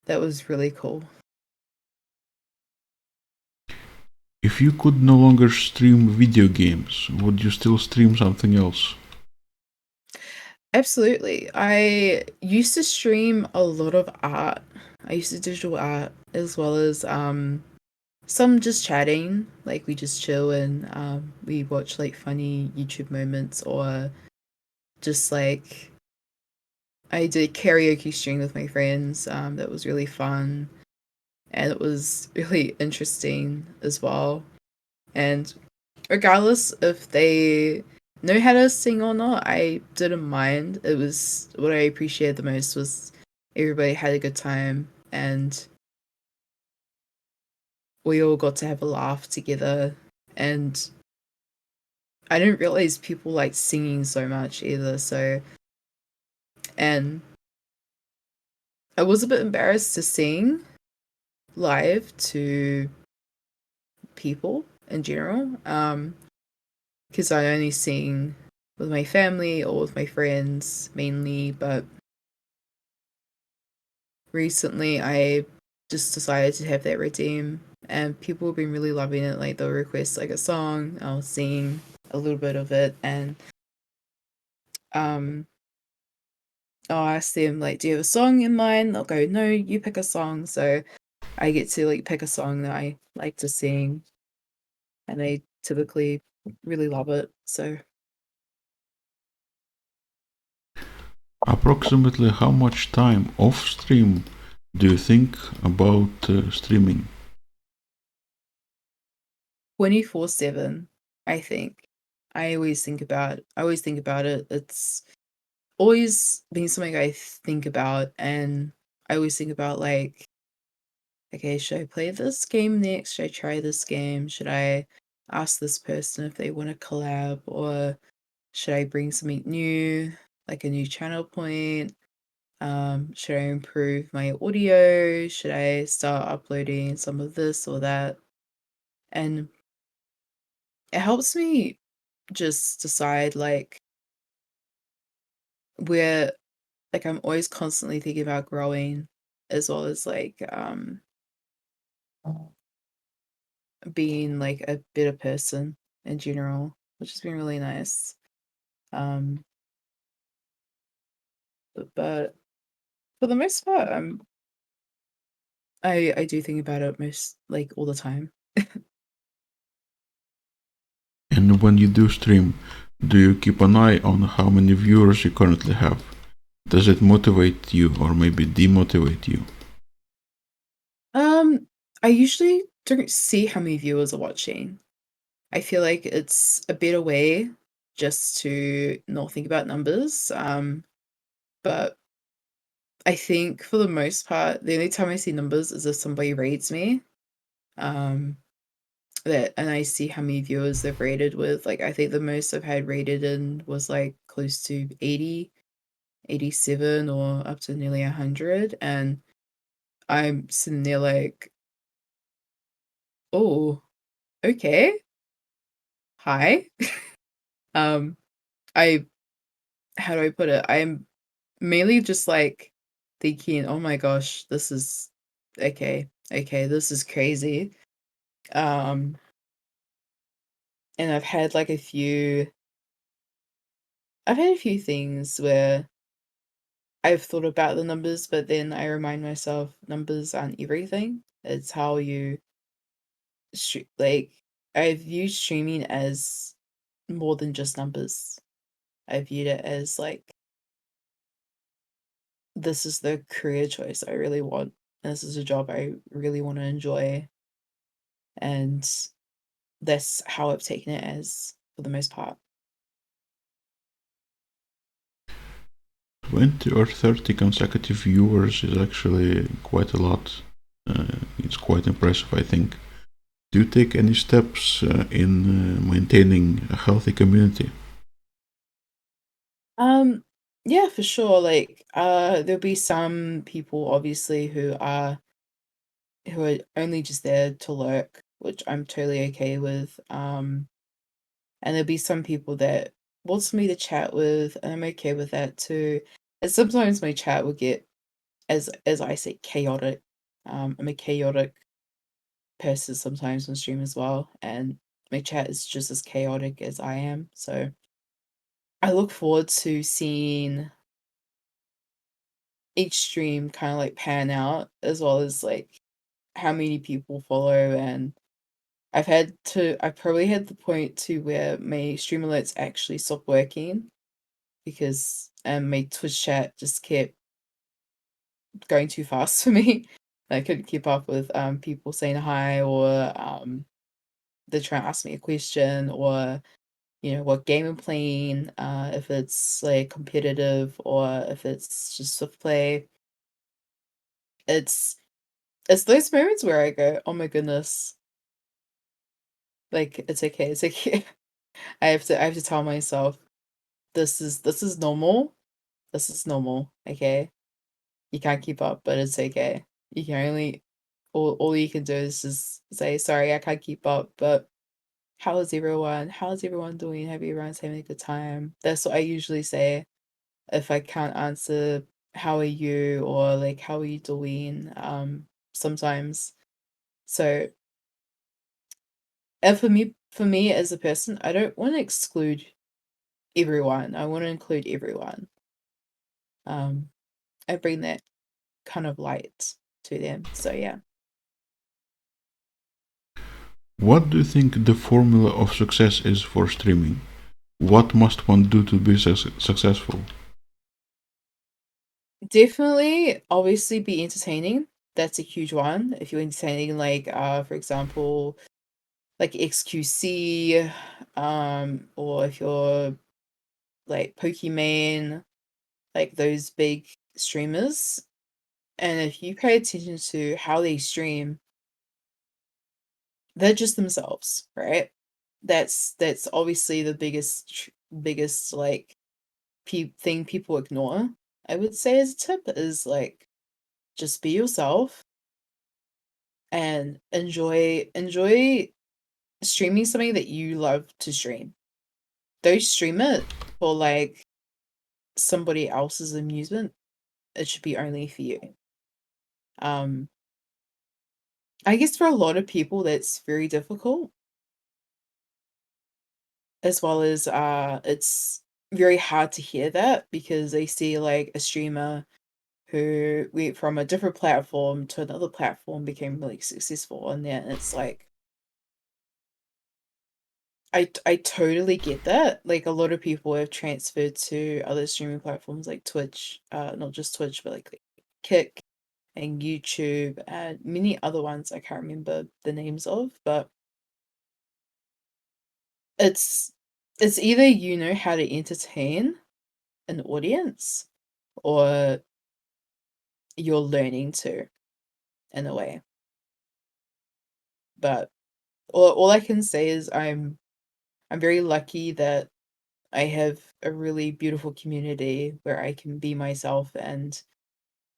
that was really cool. If you could no longer stream video games, would you still stream something else? Absolutely. I used to stream a lot of art. I used to digital art as well as some just chatting. Like we just chill and we watch like funny YouTube moments, or just like I did karaoke stream with my friends. That was really fun, and it was really interesting as well. And regardless if they know how to sing or not, I didn't mind. It was what I appreciated the most was everybody had a good time, and we all got to have a laugh together. And I didn't realize people like singing so much either. So, and I was a bit embarrassed to sing live to people in general, because I only sing with my family or with my friends mainly. But recently, I just decided to have that redeem, and people have been really loving it. Like they'll request like a song, I'll sing a little bit of it, and um I'll ask them like, "Do you have a song in mind?" They'll go, "No, you pick a song." So I get to like pick a song that I like to sing, and they typically really love it. So Approximately how much time off stream do you think about streaming? 24/7, I think. I always think about it. It's always been something I think about, and I always think about like, okay, should I play this game next? Should I try this game? Should I ask this person if they want to collab, or should I bring something new, like a new channel point? Should I improve my audio? Should I start uploading some of this or that? And it helps me just decide like where, like I'm always constantly thinking about growing, as well as like being like a better person in general, which has been really nice. Um but for the most part, I do think about it most like all the time. And when you do stream, do you keep an eye on how many viewers you currently have? Does it motivate you or maybe demotivate you? Um, I usually don't see how many viewers are watching. I feel like it's a better way just to not think about numbers. But I think for the most part, the only time I see numbers is if somebody rates me. Um, that and I see how many viewers they've rated with. Like I think the most I've had rated in was like close to 80, 87, or up to nearly 100. And I'm sitting there like, oh, okay. Hi. Um, I how do I put it? I'm mainly just like thinking, "Oh my gosh, this is okay. Okay, this is crazy." Um, and I've had a few things where I've thought about the numbers, but then I remind myself numbers aren't everything. It's how you like I view streaming as more than just numbers. I viewed it as like, this is the career choice I really want. This is a job I really want to enjoy. And that's how I've taken it as for the most part. 20 or 30 consecutive viewers is actually quite a lot. It's quite impressive, I think. Do you take any steps in maintaining a healthy community? Um, yeah, for sure. Like, there'll be some people obviously who are only just there to lurk, which I'm totally okay with. And there'll be some people that wants me to chat with, and I'm okay with that too. And sometimes my chat will get, as I say, chaotic. I'm a chaotic person sometimes on stream as well, and my chat is just as chaotic as I am. So I look forward to seeing each stream kind of like pan out, as well as like how many people follow. And I've probably had the point to where my stream alerts actually stopped working because my Twitch chat just kept going too fast for me. I couldn't keep up with people saying hi, or they're trying to ask me a question, or what game I'm playing, if it's like competitive or if it's just swift play. It's it's those moments where I go, "Oh my goodness, like it's okay." I have to tell myself, this is normal. This is normal, okay? You can't keep up, but it's okay. You can only all you can do is just say, "Sorry, I can't keep up, but how is everyone? How is everyone doing? Hope everyone's having a good time." That's what I usually say if I can't answer, "How are you?" or like, "How are you doing?" Sometimes. So, and for me as a person, I don't wanna exclude everyone. I wanna include everyone. Um, I bring that kind of light to them. So yeah. What do you think the formula of success is for streaming? What must one do to be successful? Definitely, obviously be entertaining. That's a huge one. If you're entertaining, like, for example, like XQC, or if you're like Pokimane, like those big streamers, and if you pay attention to how they stream, they're just themselves, right? That's obviously the biggest like thing people ignore. I would say as a tip is like just be yourself and enjoy streaming something that you love to stream. Don't stream it for like somebody else's amusement. It should be only for you. Um, I guess for a lot of people that's very difficult, as well as it's very hard to hear that because they see like a streamer who went from a different platform to another platform, became really successful, and then it's like I totally get that. Like a lot of people have transferred to other streaming platforms like Twitch, not just Twitch, but like Kick and YouTube and many other ones I can't remember the names of, but it's it's either you know how to entertain an audience or you're learning to in a way. But all I can say is I'm very lucky that I have a really beautiful community where I can be myself, and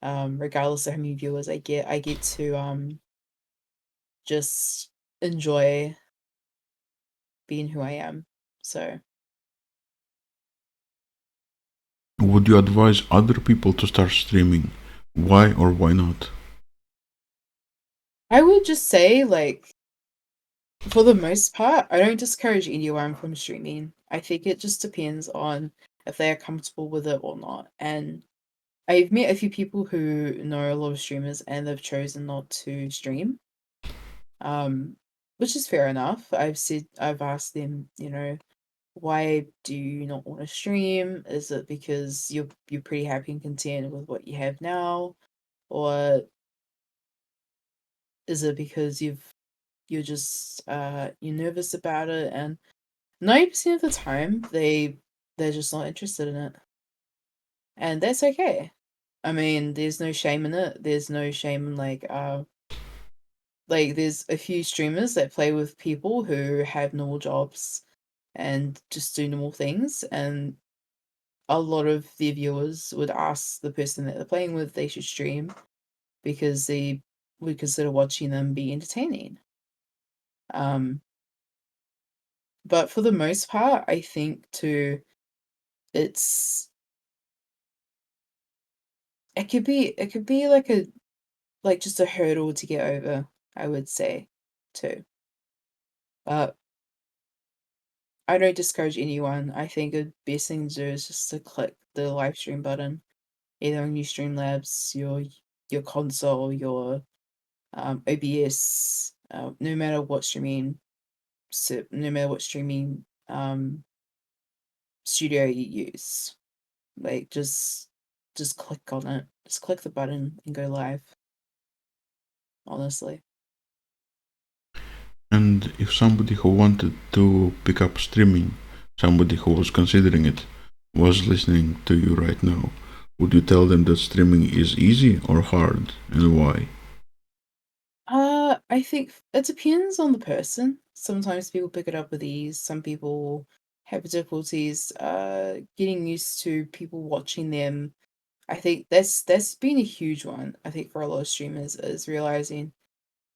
regardless of how many viewers I get to just enjoy being who I am. So Would you advise other people to start streaming? Why or why not? I would just say, like, for the most part, I don't discourage anyone from streaming. I think it just depends on if they are comfortable with it or not. And I've met a few people who know a lot of streamers and they've chosen not to stream, um, which is fair enough. I've asked them, why do you not want to stream? Is it because you're pretty happy and content with what you have now, or is it because you're just you're nervous about it? And 90% of the time they're just not interested in it. and that's okay. I mean, there's no shame in it. There's no shame in like there's a few streamers that play with people who have normal jobs and just do normal things, and a lot of their viewers would ask the person that they're playing with they should stream because they would consider watching them be entertaining. Um, but for the most part, I think too, it's it could be like just a hurdle to get over, I would say too. But I don't discourage anyone. I think the best thing to do is just to click the live stream button, either on your Streamlabs, your console, your OBS, no matter what streaming, no matter what streaming studio you use. Like just click on it. Just click the button and go live, honestly. And if somebody who wanted to pick up streaming, somebody who was considering it, was listening to you right now, would you tell them that streaming is easy or hard, and why? I think it depends on the person. Sometimes people pick it up with ease. Some people have difficulties getting used to people watching them. I think that's been a huge one. I think for a lot of streamers is realizing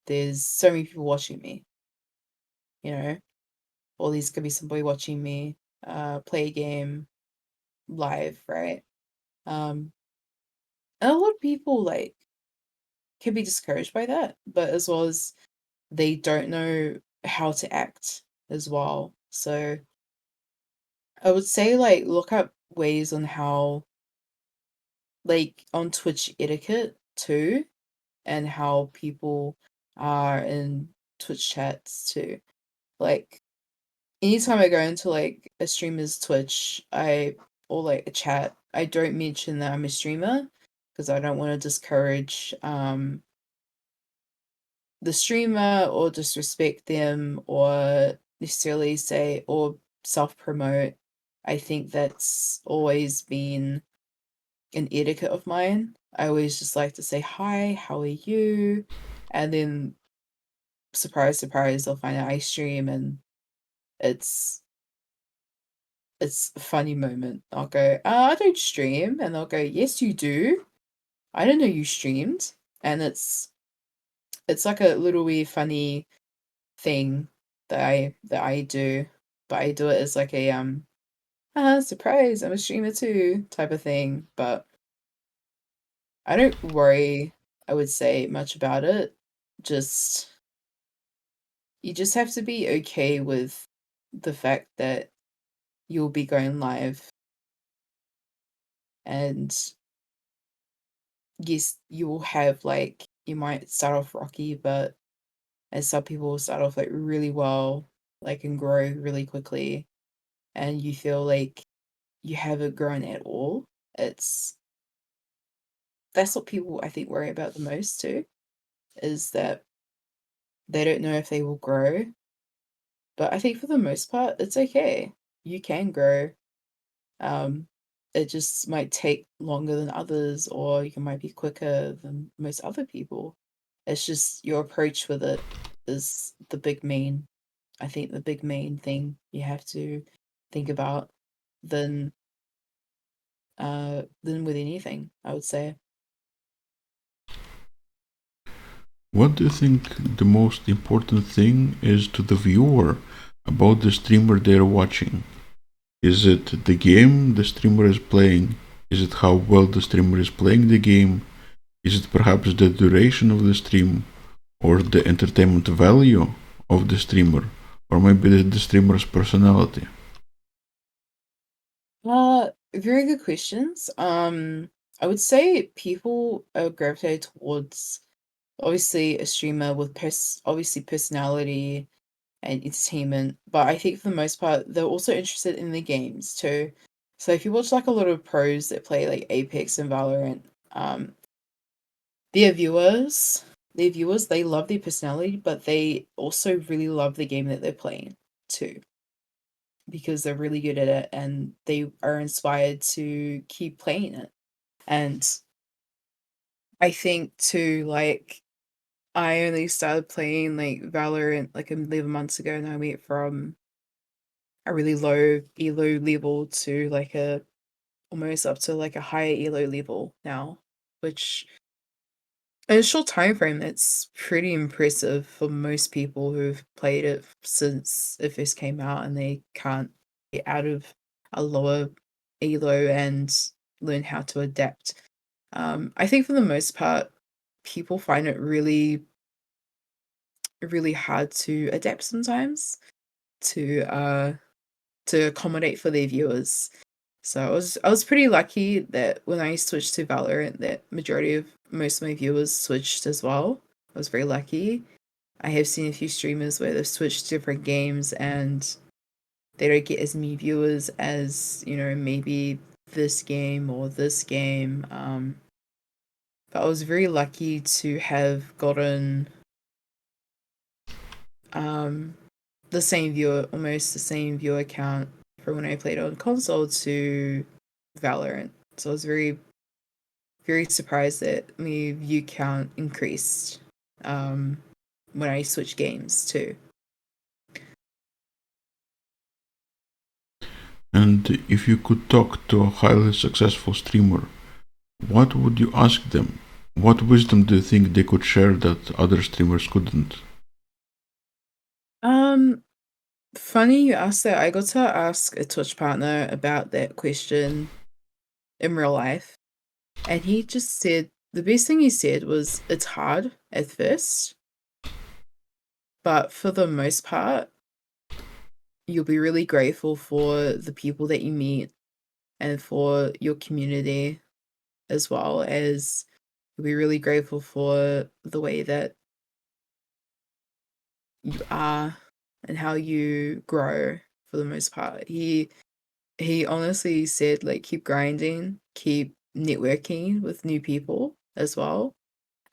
there's so many people watching me, you know, or there's gonna be somebody watching me play a game live, right? Um and a lot of people like can be discouraged by that, but as well as they don't know how to act as well. So I would say like look up ways on how like on Twitch etiquette too, and how people are in Twitch chats too. Like anytime I go into like a streamer's Twitch, or like a chat, I don't mention that I'm a streamer because I don't want to discourage the streamer or disrespect them or necessarily say or self promote. I think that's always been an etiquette of mine. I always just like to say hi, how are you? And then surprise, surprise, they'll find out I stream and it's it's a funny moment. I'll go, I don't stream, and they'll go, yes, you do. I didn't know you streamed. And it's like a little weird funny thing that I do, but I do it as like a surprise, I'm a streamer too type of thing. But I don't worry, I would say, much about it. Just you just have to be okay with the fact that you'll be going live, and yes, you will have like you might start off rocky, but as some people start off like really well, like and grow really quickly, and you feel like you haven't grown at all. It's That's what people I think worry about the most too, is that they don't know if they will grow. But I think for the most part, it's okay. You can grow. Um, it just might take longer than others, or you might be quicker than most other people. It's just your approach with it is the big main. I think the big main thing you have to think about than than with anything, I would say. What do you think the most important thing is to the viewer about the streamer they're watching? Is it the game the streamer is playing? Is it how well the streamer is playing the game? Is it perhaps the duration of the stream? Or the entertainment value of the streamer? Or maybe the streamer's personality? Very good questions. I would say people gravitate towards obviously a streamer with obviously personality and entertainment, but I think for the most part they're also interested in the games too. So if you watch like a lot of pros that play like Apex and Valorant, um, their viewers, they love their personality, but they also really love the game that they're playing too because they're really good at it and they are inspired to keep playing it. And I think too, like, I only started playing like Valorant like 11 months ago, and I went from a really low elo level to like a almost up to like a higher elo level now, which in a short time frame, that's pretty impressive for most people who've played it since it first came out and they can't get out of a lower elo and learn how to adapt. I think for the most part, people find it really, really hard to adapt sometimes to accommodate for their viewers. So I was pretty lucky that when I switched to Valorant, that majority of most of my viewers switched as well. I was very lucky. I have seen a few streamers where they've switched to different games and they don't get as many viewers as, maybe this game or this game. But I was very lucky to have gotten um, the same viewer, almost the same viewer count from when I played on console to Valorant. So I was very, very surprised that my view count increased when I switched games too. And if you could talk to a highly successful streamer, what would you ask them? What wisdom do you think they could share that other streamers couldn't? Um, Funny you asked that. I got to ask a Twitch partner about that question in real life, and he just said the best thing he said was it's hard at first, but for the most part, you'll be really grateful for the people that you meet and for your community, as well as you'll be really grateful for the way that you are and how you grow for the most part. He honestly said, like, keep grinding, keep networking with new people as well.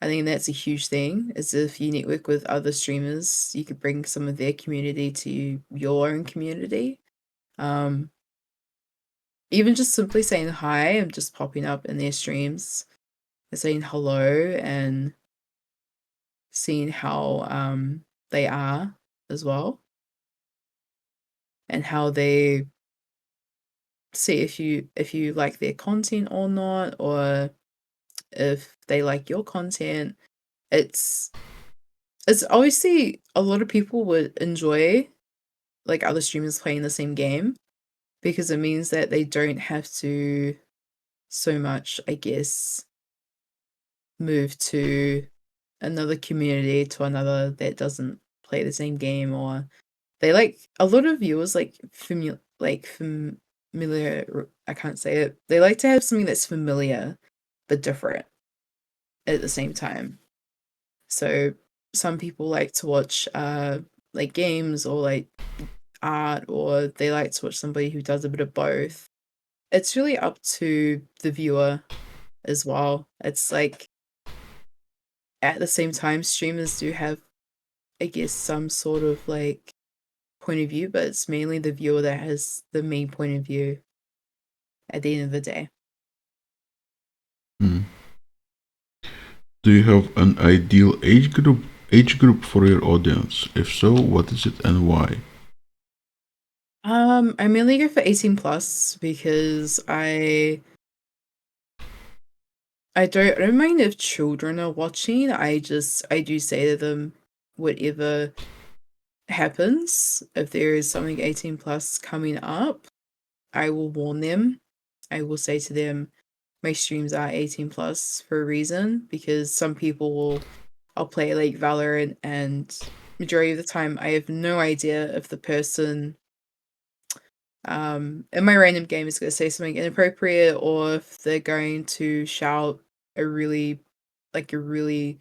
I think that's a huge thing, is if you network with other streamers, you could bring some of their community to your own community. Um, Even just simply saying hi and just popping up in their streams and saying hello and seeing how they are as well, and how they see if you like their content or not, or if they like your content. It's it's obviously a lot of people would enjoy like other streamers playing the same game because it means that they don't have to so much, I guess, move to another community to another that doesn't play the same game, or they like a lot of viewers like familiar. I can't say it. They like to have something that's familiar but different at the same time. So some people like to watch like games or like art, or they like to watch somebody who does a bit of both. It's really up to the viewer as well. It's like at the same time, streamers do have, I guess, some sort of like point of view, but it's mainly the viewer that has the main point of view at the end of the day. Hmm. Do you have an ideal age group for your audience? If so, what is it and why? I mainly go for 18 plus because I don't mind if children are watching. I do say to them, whatever happens, if there is something 18 plus coming up, I will warn them. I will say to them, my streams are 18 plus for a reason, because some people I'll play like Valorant, and majority of the time I have no idea if the person in my random game is going to say something inappropriate, or if they're going to shout a really like a really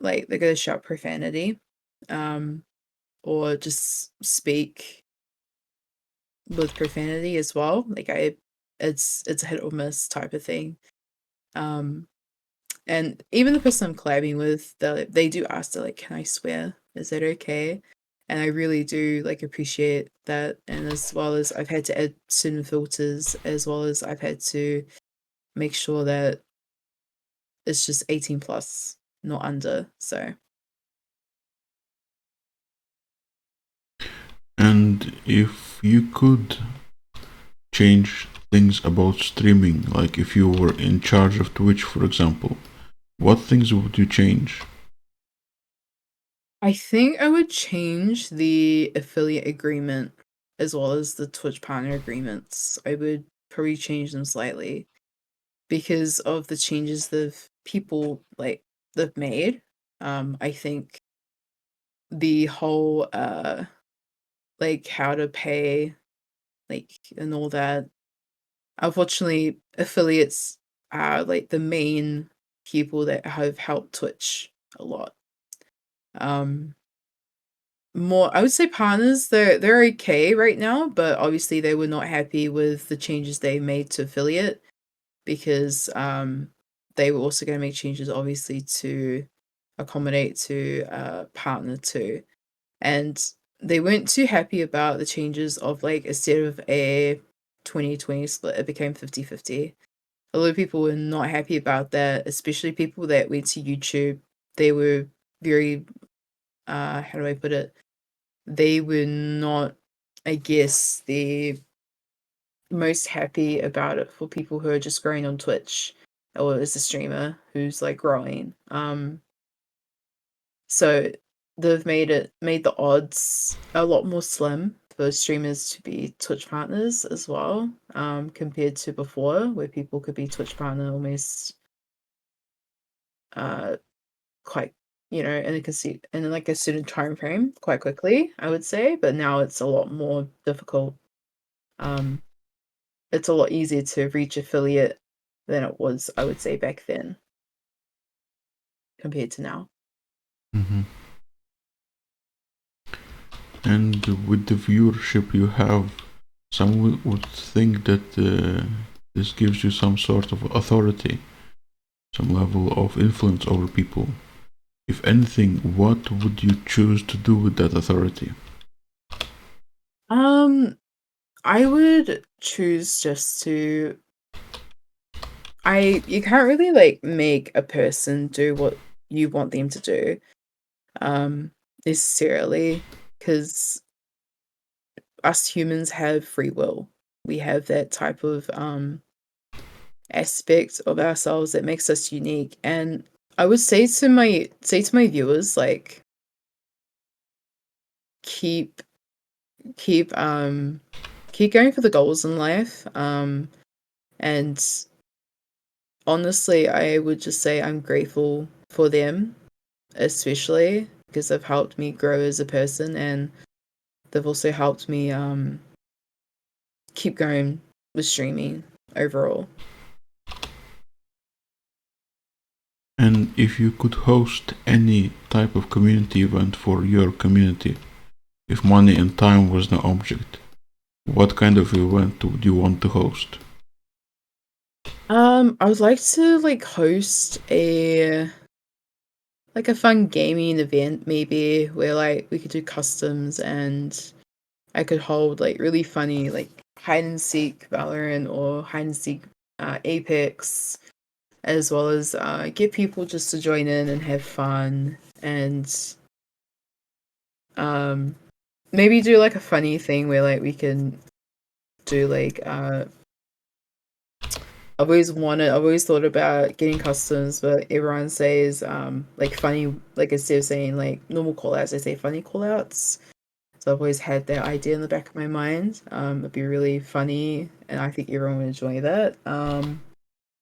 like they're going to shout profanity, um or just speak with profanity as well. Like it's a hit or miss type of thing. Um and even the person I'm collabing with, they do ask, they're like, can I swear? Is that okay? And I really do like appreciate that. And as well as I've had to add certain filters, as well as I've had to make sure that it's just 18 plus, not under. So And if you could change things about streaming, like if you were in charge of Twitch, for example, what things would you change? I think I would change the affiliate agreement as well as the Twitch partner agreements. I would probably change them slightly because of the changes that people they've made. I think the whole like how to pay like and all that. Unfortunately, affiliates are like the main people that have helped Twitch a lot. Um More I would say partners, they're okay right now, but obviously they were not happy with the changes they made to affiliate because they were also going to make changes obviously to accommodate to partner too. And they weren't too happy about the changes of like instead of a 2020 split, it became 50-50. A lot of people were not happy about that, especially people that went to YouTube. They were very how do I put it? They were not, I guess, the most happy about it for people who are just growing on Twitch or as a streamer who's like growing. So they've made the odds a lot more slim for streamers to be Twitch partners as well, compared to before where people could be Twitch partner almost uh quite in like a certain time frame quite quickly, I would say, but now it's a lot more difficult. Um it's a lot easier to reach affiliate than it was, I would say, back then compared to now. Mm-hmm. And with the viewership you have, some would think that this gives you some sort of authority, some level of influence over people. If anything, what would you choose to do with that authority? I would choose just to I you can't really like make a person do what you want them to do, um, necessarily, because us humans have free will. We have that type of aspect of ourselves that makes us unique. And I would say to my viewers, like keep keep keep going for the goals in life. And honestly, I would just say I'm grateful for them, especially because they've helped me grow as a person and they've also helped me keep going with streaming overall. And if you could host any type of community event for your community, if money and time was no object, what kind of event would you want to host? I would like to like host a fun gaming event maybe where like we could do customs and I could hold like really funny like hide and seek Valorant or hide and seek Apex, as well as get people just to join in and have fun and um maybe do like a funny thing where like we can do like I've always thought about getting customs, but everyone says like funny, like instead of saying like normal call outs, they say funny call outs. So I've always had that idea in the back of my mind. It'd be really funny and I think everyone would enjoy that.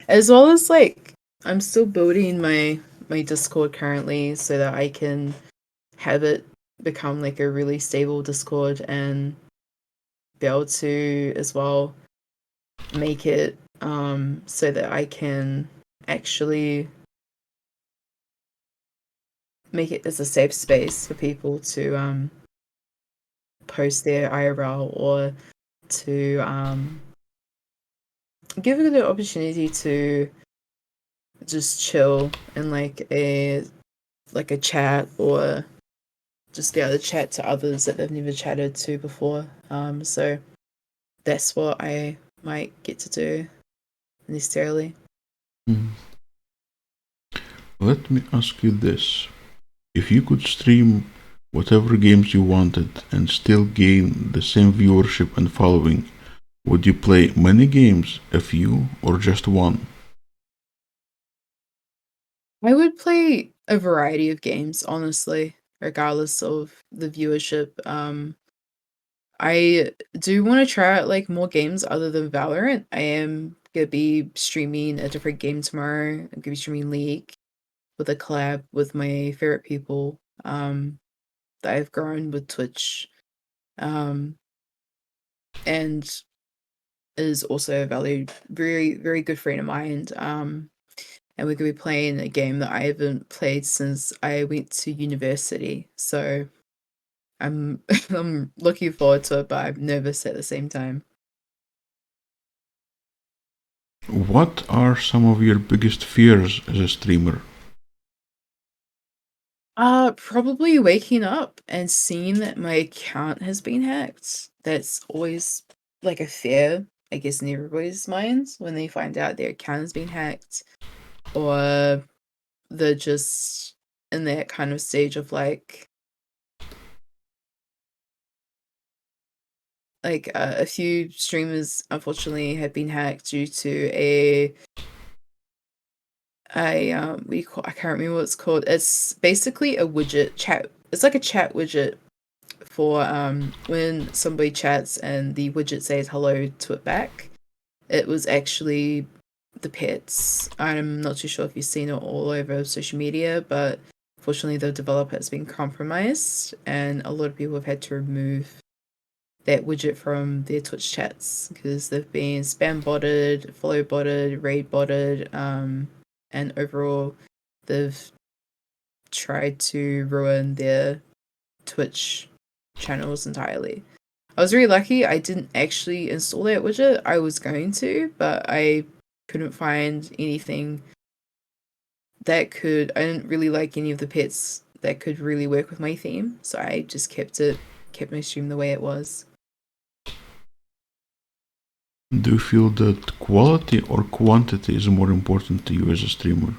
As well as like I'm still building my Discord currently so that I can have it become like a really stable Discord and be able to as well make it so that I can actually make it as a safe space for people to post their IRL or to give it the opportunity to just chill in like a chat or just be able to chat to others that they've never chatted to before. So that's what I might get to do necessarily. Hmm. Let me ask you this. If you could stream whatever games you wanted and still gain the same viewership and following, would you play many games, a few, or just one? I would play a variety of games, honestly, regardless of the viewership. I do want to try out like more games other than Valorant. I am gonna be streaming a different game tomorrow. I'm gonna be streaming League with a collab with my favorite people that I've grown with Twitch. Um and is also a very good friend of mine. And we're gonna be playing a game that I haven't played since I went to university. So I'm I'm looking forward to it, but I'm nervous at the same time. What are some of your biggest fears as a streamer? Probably waking up and seeing that my account has been hacked. That's always like a fear, I guess, in everybody's minds when they find out their account has been hacked, or they're just in that kind of stage of a few streamers unfortunately have been hacked due to what do you call, I can't remember what it's called. It's basically a widget chat. It's like a chat widget for when somebody chats and the widget says hello to it back. It was actually the pets. I'm not too sure if you've seen it all over social media, but fortunately the developer has been compromised and a lot of people have had to remove that widget from their Twitch chats because they've been spam botted, follow botted, raid botted, and overall they've tried to ruin their Twitch channels entirely. I was really lucky I didn't actually install that widget. I was going to, but I couldn't find anything that could. I didn't really like any of the pets that could really work with my theme, so I just kept my stream the way it was. Do you feel that quality or quantity is more important to you as a streamer?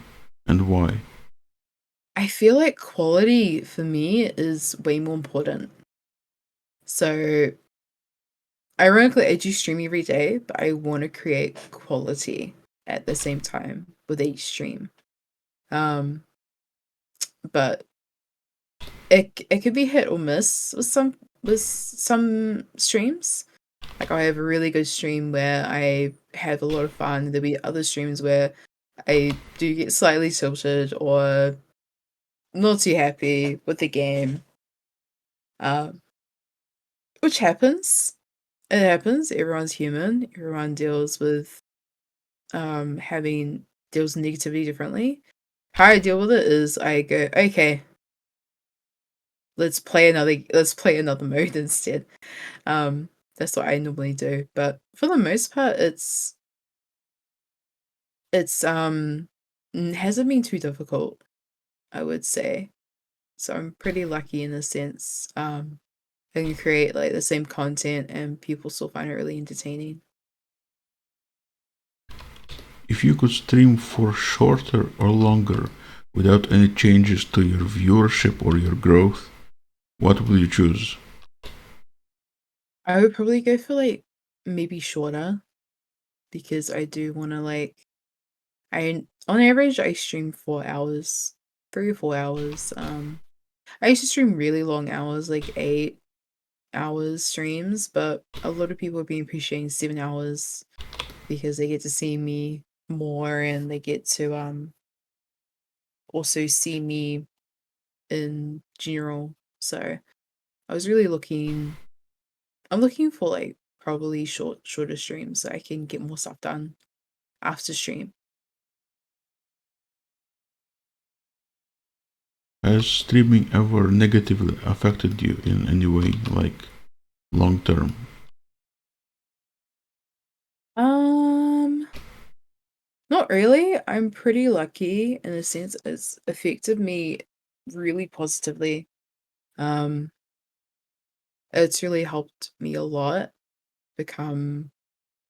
And why? I feel like quality for me is way more important. So, ironically, I do stream every day, but I want to create quality at the same time with each stream. Um, but it could be hit or miss with some streams. Like I have a really good stream where I have a lot of fun. There'll be other streams where I do get slightly tilted or not too happy with the game. Um, which happens. It happens. Everyone's human. Everyone deals with negativity differently. How I deal with it is I go, okay, let's play another mode instead. That's what I normally do. But for the most part it's hasn't been too difficult, I would say. So I'm pretty lucky in a sense. I can create like the same content and people still find it really entertaining. If you could stream for shorter or longer without any changes to your viewership or your growth, what would you choose? I would probably go for like maybe shorter because I do want to I on average I stream 4 hours, 3 or 4 hours. I used to stream really long hours, like 8 hours streams, but a lot of people have been appreciating 7 hours because they get to see me more and they get to also see me in general. So I was really I'm looking for like probably shorter streams so I can get more stuff done after stream. Has streaming ever negatively affected you in any way, like long term? Um, Not really. I'm pretty lucky in a sense it's affected me really positively. Um, it's really helped me a lot become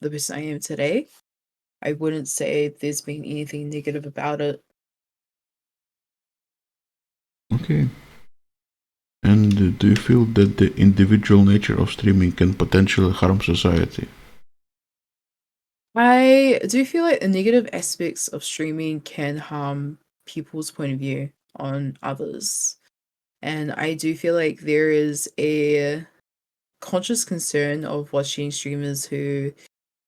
the person I am today. I wouldn't say there's been anything negative about it. Okay. And do you feel that the individual nature of streaming can potentially harm society? I do feel like the negative aspects of streaming can harm people's point of view on others. And I do feel like there is a conscious concern of watching streamers who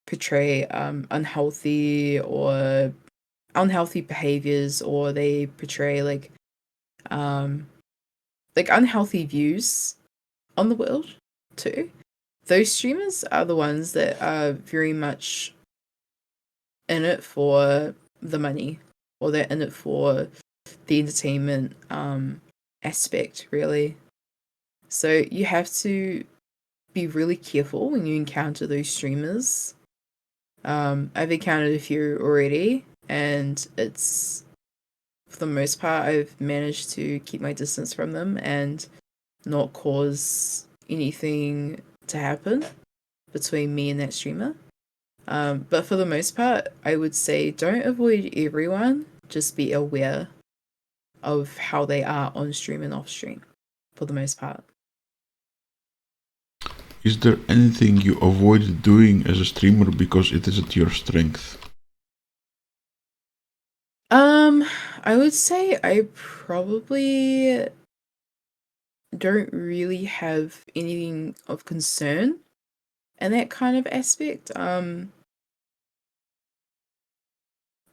portray unhealthy behaviors, or they portray um like unhealthy views on the world too. Those streamers are the ones that are very much in it for the money, or they're in it for the entertainment aspect, really. So you have to be really careful when you encounter those streamers. I've encountered a few already, and it's, for the most part, I've managed to keep my distance from them and not cause anything to happen between me and that streamer. But for the most part, I would say don't avoid everyone, just be aware of how they are on stream and off stream, for the most part. Is there anything you avoid doing as a streamer because it isn't your strength? I would say I probably don't really have anything of concern in that kind of aspect. I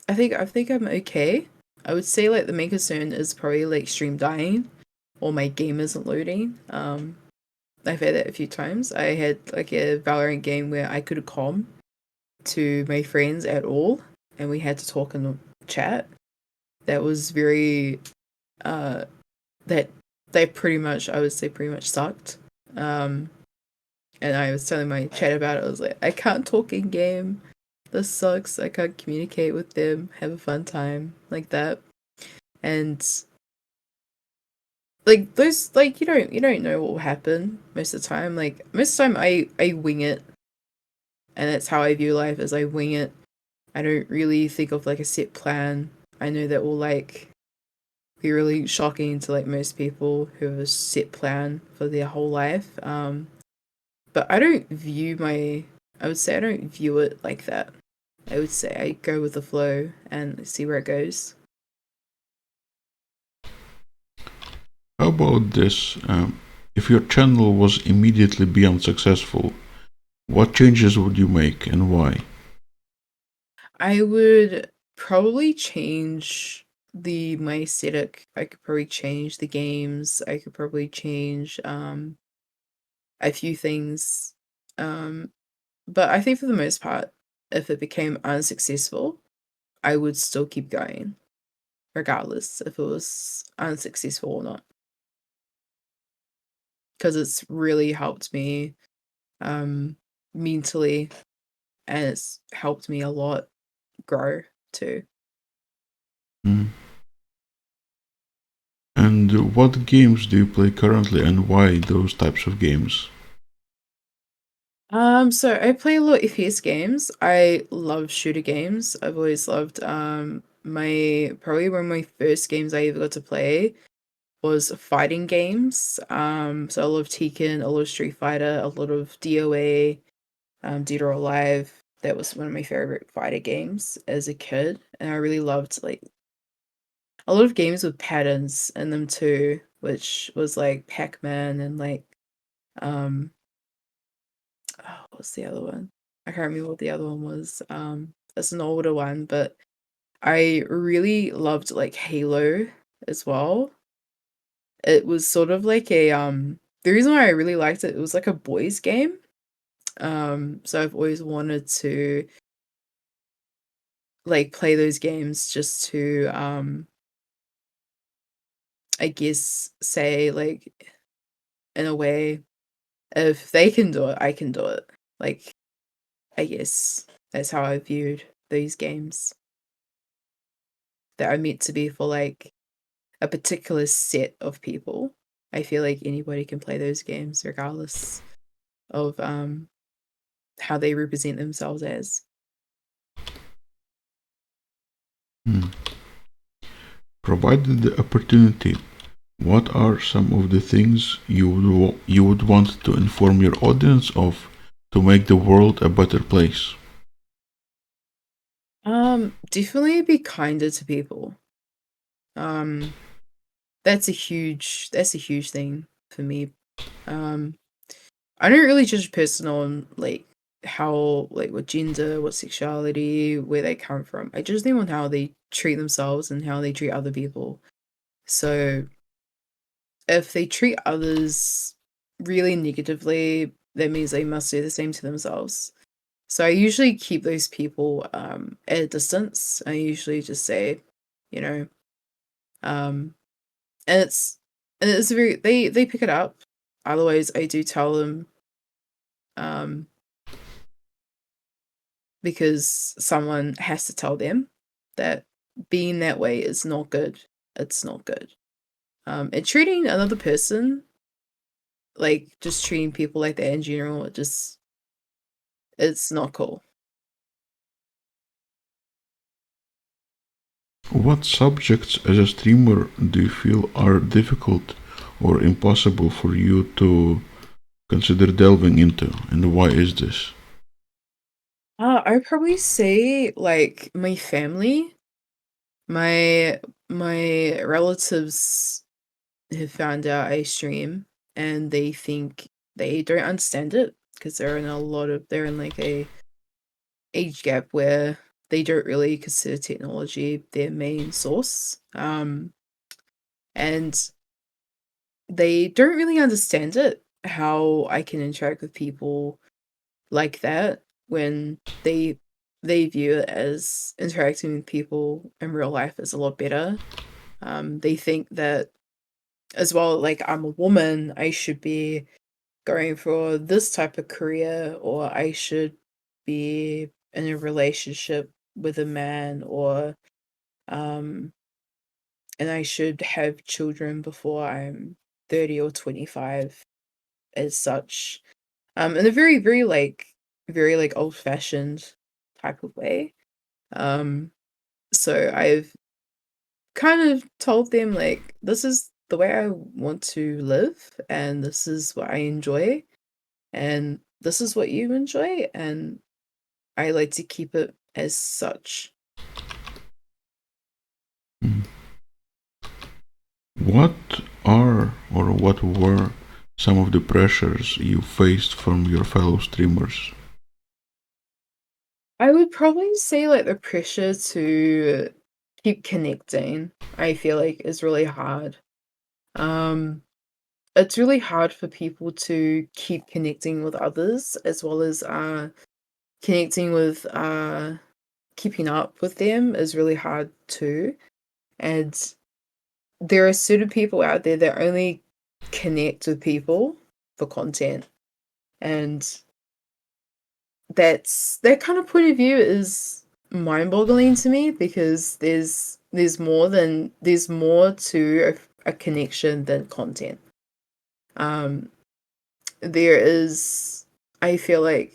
think I'm okay. I would say like the main concern is probably like stream dying or my game isn't loading. I've had that a few times. I had like a Valorant game where I couldn't com to my friends at all, and we had to talk in the chat. That was very that they pretty much, I would say, pretty much sucked. Um, and I was telling my chat about it. I was like, I can't talk in game. This sucks. I can't communicate with them, have a fun time like that. And like those, like you don't know what will happen most of the time. Like most of the time, I wing it, and that's how I view life. As I wing it. I don't really think of like a set plan. I know that will like be really shocking to like most people who have a set plan for their whole life. But I don't view my, I would say I don't view it like that. I would say I go with the flow and see where it goes. How about this? If your channel was immediately beyond successful, what changes would you make and why? I would probably change my aesthetic. I could probably change the games. I could probably change a few things. Um but I think for the most part, if it became unsuccessful, I would still keep going, regardless if it was unsuccessful or not. Because it's really helped me um mentally, and it's helped me a lot grow too. Mm. And what games do you play currently and why those types of games? So I play a lot of FPS games. I love shooter games. I've always loved my probably one of my first games I ever got to play was fighting games. So a lot of Tekken, a lot of Street Fighter, a lot of DOA, Dead or Alive. That was one of my favorite fighter games as a kid, and I really loved like a lot of games with patterns in them too, which was like Pac-Man and like um oh, what's the other one? I can't remember what the other one was. It's an older one, but I really loved like Halo as well. It was sort of like a the reason why I really liked it, it was like a boys game. So I've always wanted to like play those games just to I guess say like in a way, if they can do it, I can do it. Like I guess that's how I viewed these games, that are meant to be for like a particular set of people. I feel like anybody can play those games regardless of how they represent themselves as. Hmm. Provided the opportunity, what are some of the things you would want to inform your audience of to make the world a better place? Definitely be kinder to people. Um, that's a huge thing for me. Um, I don't really judge a person on like how like what gender, what sexuality, where they come from. I judge them on how they treat themselves and how they treat other people. So if they treat others really negatively, that means they must do the same to themselves. So I usually keep those people at a distance. I usually just say, you know, um and it's very they pick it up. Otherwise I do tell them um because someone has to tell them that being that way is not good. It's not good. And treating another person, like just treating people like that in general, it's not cool. What subjects as a streamer do you feel are difficult or impossible for you to consider delving into, and why is this? I'd probably say like my family, my my relatives have found out I stream and they think they don't understand it because they're in like a age gap where they don't really consider technology their main source. And they don't really understand it, how I can interact with people like that when they view it as interacting with people in real life is a lot better. They think that as well, like I'm a woman, I should be going for this type of career, or I should be in a relationship with a man, or um, and I should have children before I'm 30 or 25 as such. In a very like old fashioned type of way. Um, so I've kind of told them like this is the way I want to live and this is what I enjoy and this is what you enjoy and I like to keep it as such. Hmm. What are or what were some of the pressures you faced from your fellow streamers? I would probably say like the pressure to keep connecting, I feel like is really hard. Um it's really hard for people to keep connecting with others as well as connecting with keeping up with them is really hard too. And there are certain people out there that only connect with people for content. And that kind of point of view is mind-boggling to me because there's more to a connection than content. Um there is I feel like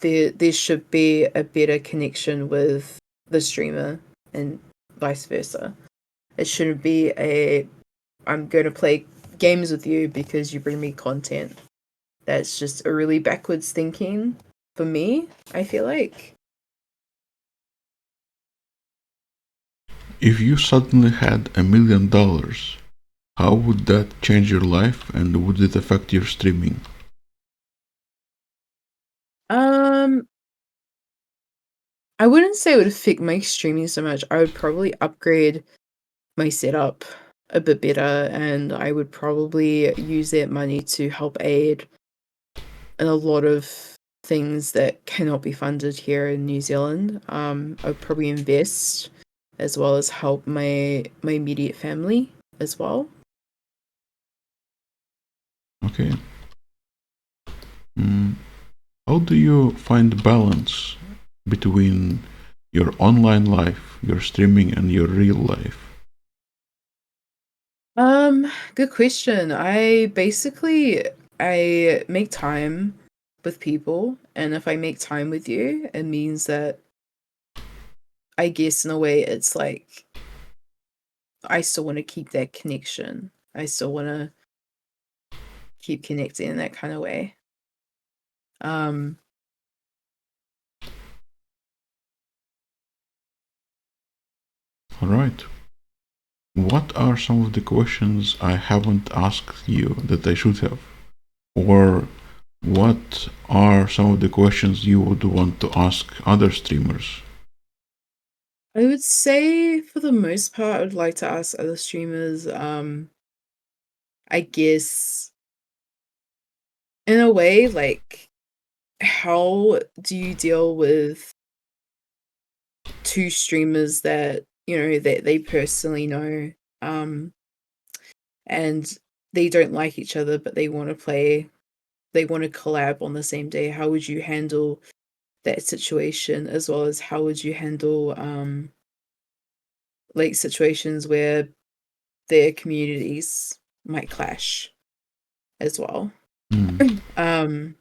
there should be a better connection with the streamer and vice versa. It shouldn't be a I'm going to play games with you because you bring me content. That's just a really backwards thinking for me, I feel like. If you suddenly had $1 million, how would that change your life and would it affect your streaming? Um I wouldn't say it would affect my streaming so much. I would probably upgrade my setup a bit better and I would probably use that money to help aid in a lot of things that cannot be funded here in New Zealand. I would probably invest as well as help my immediate family as well. Okay. Mm, how do you find balance between your online life, your streaming, and your real life? Good question. I make time with people, and if I make time with you, it means that I guess in a way it's like I still want to keep that connection. I still want to keep connecting in that kind of way. Um, All right. What are some of the questions I haven't asked you that I should have? Or what are some of the questions you would want to ask other streamers? I would say for the most part, I would like to ask other streamers, I guess in a way, like, how do you deal with two streamers that, that they personally know, um, and they don't like each other, but they want to collab on the same day? How would you handle that situation, as well as how would you handle, like, situations where their communities might clash as well? Hmm. Um,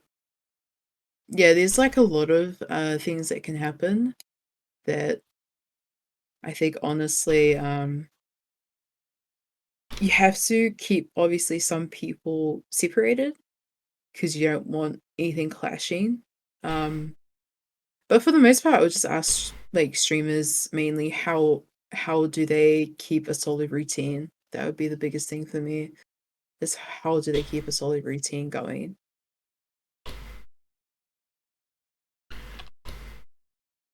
yeah, there's like a lot of things that can happen that I think honestly, you have to keep obviously some people separated because you don't want anything clashing. Um, but for the most part, I would just ask like streamers mainly how do they keep a solid routine? That would be the biggest thing for me, is how do they keep a solid routine going?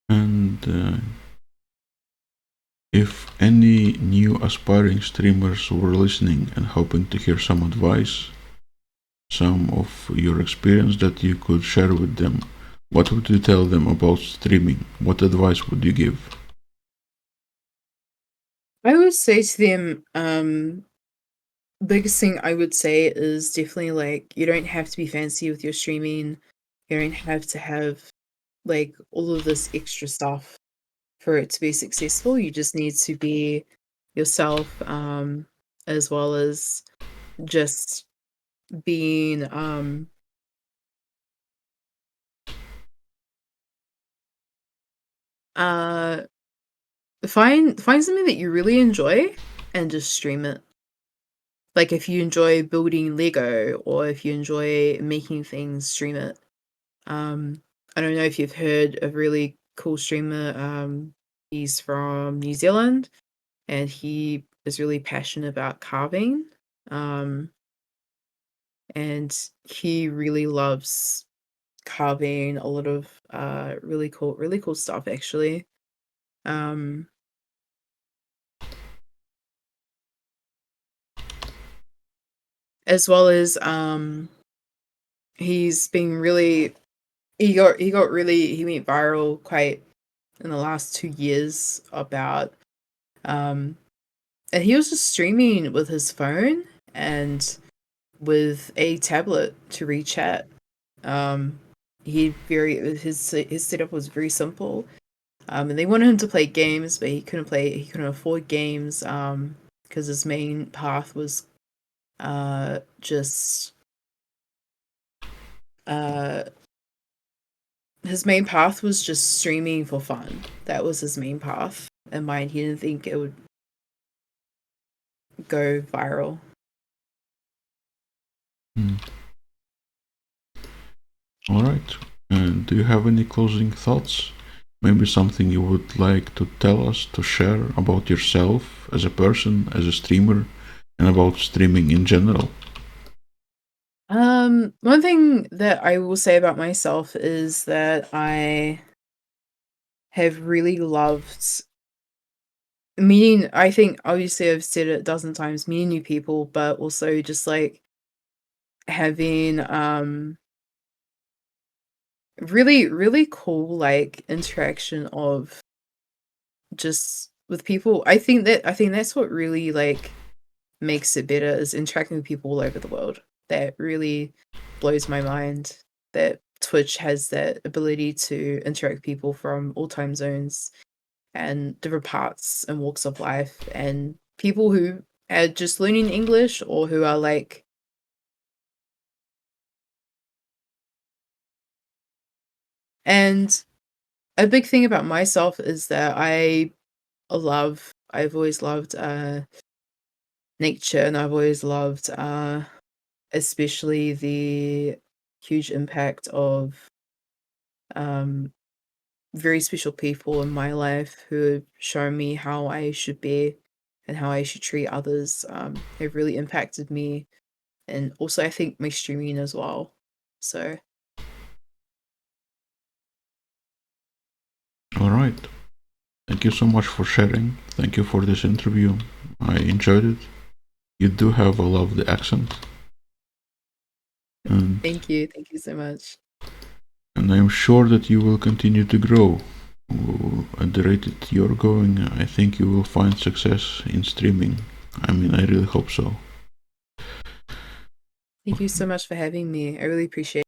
And if any new aspiring streamers were listening and hoping to hear some advice, some of your experience that you could share with them, what would you tell them about streaming? What advice would you give? I would say to them, biggest thing I would say is definitely like you don't have to be fancy with your streaming. You don't have to have like all of this extra stuff for it to be successful. You just need to be yourself, as well as just being uh find something that you really enjoy and just stream it. Like if you enjoy building Lego or if you enjoy making things, stream it. I don't know if you've heard of a really cool streamer. He's from New Zealand and he is really passionate about carving. Um, and he really loves carving a lot of really cool stuff actually. Um, as well as he's been really he went viral quite in the last 2 years about um and he was just streaming with his phone and with a tablet to read chat. Um, his setup was very simple. And they wanted him to play games, but he couldn't afford games, because just uh his main path was just streaming for fun. That was his main path. In mind, he didn't think it would go viral. Hmm. All right. And do you have any closing thoughts? Maybe something you would like to tell us, to share about yourself as a person, as a streamer, and about streaming in general? One thing that I will say about myself is that I have really loved meeting. I think obviously I've said it a dozen times, meeting new people, but also just like having really cool like interaction of just with people. I think that's what really like makes it better, is interacting with people all over the world. That really blows my mind that Twitch has that ability to interact with people from all time zones and different parts and walks of life, and people who are just learning English or who are like and a big thing about myself is that I've always loved nature, and I've always loved especially the huge impact of um very special people in my life who have shown me how I should be and how I should treat others. Have really impacted me, and also I think my streaming as well. So All right. Thank you so much for sharing. Thank you for this interview. I enjoyed it. You do have a lovely accent. And, thank you so much. and I'm sure that you will continue to grow. At the rate that you're going, I think you will find success in streaming. I mean, I really hope so. Thank you so much for having me. I really appreciate